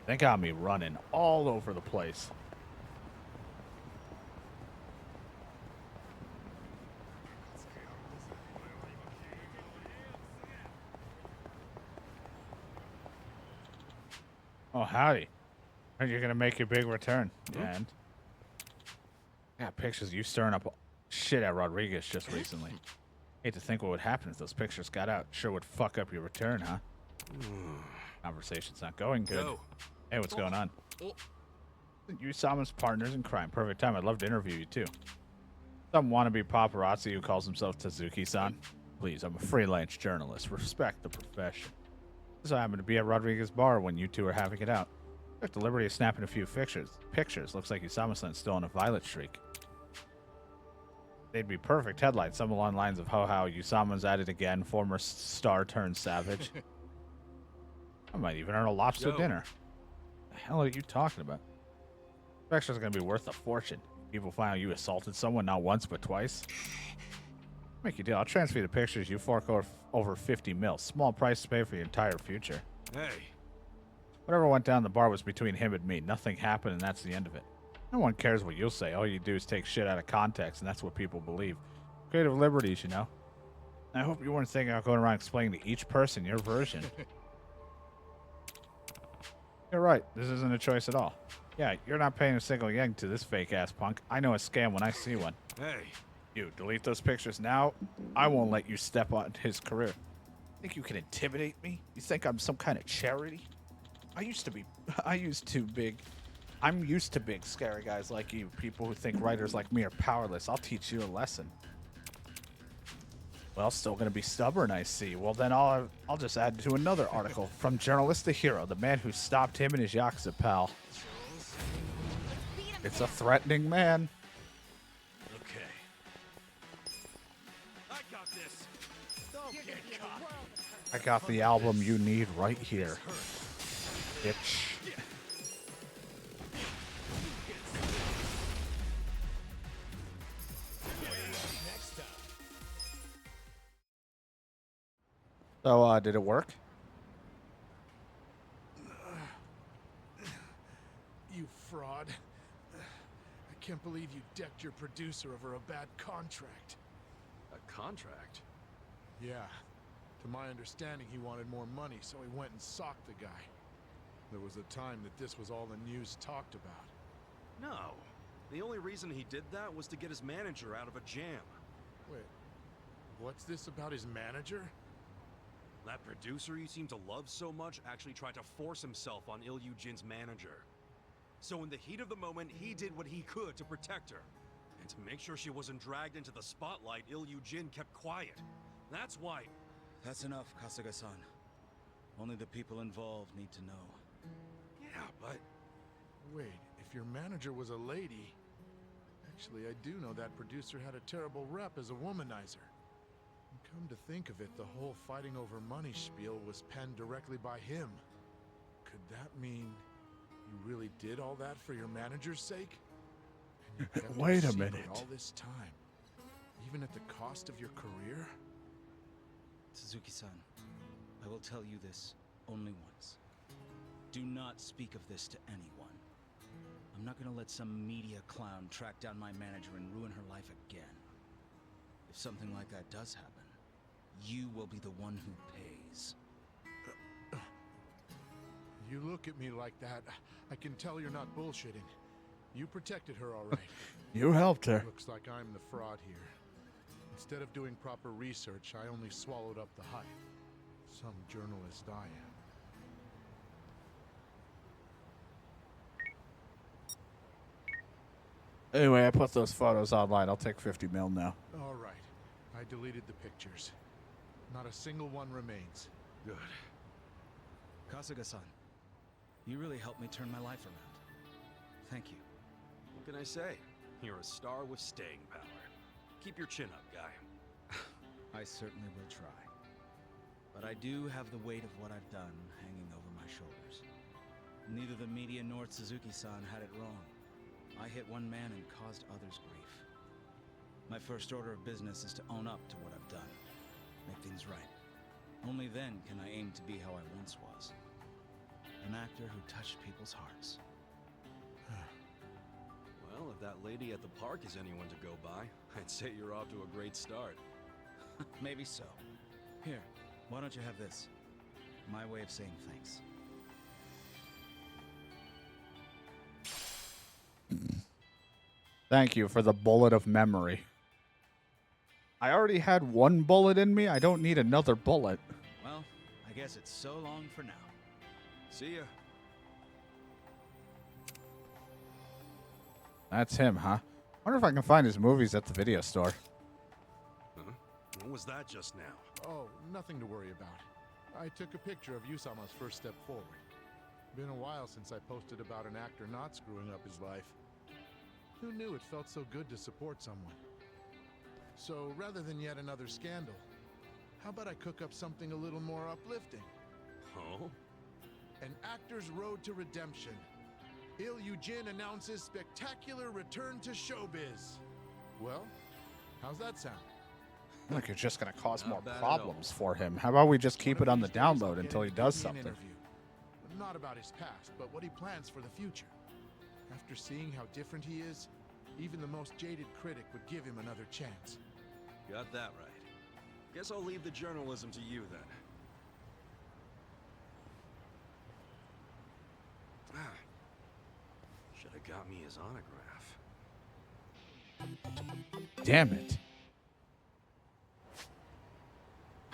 They got me running all over the place. Oh, howdy. Heard you're gonna make your big return. And I got pictures of you stirring up shit at Rodriguez just recently. Hate to think what would happen if those pictures got out. Sure would fuck up your return, huh? Conversation's not going good. Yo. Hey, what's going on? You Sama's partners in crime. Perfect time. I'd love to interview you too. Some wannabe paparazzi who calls himself Tazuki-san. Please, I'm a freelance journalist. Respect the profession. So I happened to be at Rodriguez's bar when you two were having it out. Took the liberty of snapping a few pictures. Looks like Usama-san's still on a violet streak. They'd be perfect headlines, some along the lines of how Usama's at it again, former star turned savage. I might even earn a lobster dinner. The hell are you talking about? Pictures are gonna be worth a fortune. People find out you assaulted someone not once but twice. Make a deal. I'll transfer you the pictures. You fork over 50 mil. Small price to pay for your entire future. Hey. Whatever went down in the bar was between him and me. Nothing happened, and that's the end of it. No one cares what you'll say. All you do is take shit out of context, and that's what people believe. Creative liberties, you know. I hope you weren't thinking about going around explaining to each person your version. You're right. This isn't a choice at all. Yeah, you're not paying a single yen to this fake-ass punk. I know a scam when I see one. Hey. You, delete those pictures now. I won't let you step on his career. Think you can intimidate me? You think I'm some kind of charity? I'm used to big, scary guys like you. People who think writers like me are powerless. I'll teach you a lesson. Well, still gonna be stubborn, I see. Well, then I'll just add to another article from journalist to hero, the man who stopped him and his Yakuza pal. It's a threatening man. Okay. I got this. Don't get caught. I got the album you need right here. Bitch. So, did it work? You fraud. I can't believe you decked your producer over a bad contract. A contract? Yeah. To my understanding, he wanted more money, so he went and socked the guy. There was a time that this was all the news talked about. No. The only reason he did that was to get his manager out of a jam. Wait, what's this about his manager? That producer you seem to love so much actually tried to force himself on Il-Yu-Jin's manager. So in the heat of the moment, he did what he could to protect her. And to make sure she wasn't dragged into the spotlight, Il-Yu-Jin kept quiet. That's why... That's enough, Kasuga-san. Only the people involved need to know. Yeah, but... Wait, if your manager was a lady... Actually, I do know that producer had a terrible rep as a womanizer. Come to think of it, the whole fighting over money spiel was penned directly by him. Could that mean you really did all that for your manager's sake? And you kept Wait it a secret minute. all this time, even at the cost of your career? Suzuki-san, I will tell you this only once. Do not speak of this to anyone. I'm not gonna let some media clown track down my manager and ruin her life again. If something like that does happen, you will be the one who pays. You look at me like that, I can tell you're not bullshitting. You protected her all right. You helped her. Looks like I'm the fraud here. Instead of doing proper research, I only swallowed up the hype. Some journalist I am. Anyway, I put those photos online. I'll take 50 mil now. All right. I deleted the pictures. Not a single one remains. Good. Kasuga-san, you really helped me turn my life around. Thank you. What can I say? You're a star with staying power. Keep your chin up, guy. I certainly will try. But I do have the weight of what I've done hanging over my shoulders. Neither the media nor Suzuki-san had it wrong. I hit one man and caused others grief. My first order of business is to own up to what I've done. Make things right. Only then can I aim to be how I once was. An actor who touched people's hearts. Well, if that lady at the park is anyone to go by, I'd say you're off to a great start. Maybe so. Here, why don't you have this? My way of saying thanks. Thank you for the bullet of memory. I already had one bullet in me. I don't need another bullet. Well, I guess it's so long for now. See ya. That's him, huh? Wonder if I can find his movies at the video store. Huh? What was that just now? Oh, nothing to worry about. I took a picture of Usama's first step forward. Been a while since I posted about an actor not screwing up his life. Who knew it felt so good to support someone? So rather than yet another scandal, how about I cook up something a little more uplifting? Oh? An actor's road to redemption. Jin announces spectacular return to showbiz. Well, how's that sound? I feel like it's just going to cause Not more bad at problems for him. How about we just keep One it of on the these days, I'll download get until him he to does give me an something? interview. Not about his past, but what he plans for the future. After seeing how different he is, even the most jaded critic would give him another chance. Got that right. Guess I'll leave the journalism to you then. Should have got me his autograph. Damn it.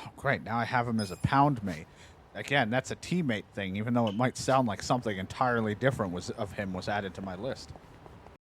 Oh, great. Now I have him as a pound mate. Again, that's a teammate thing, even though it might sound like something entirely different of him was added to my list.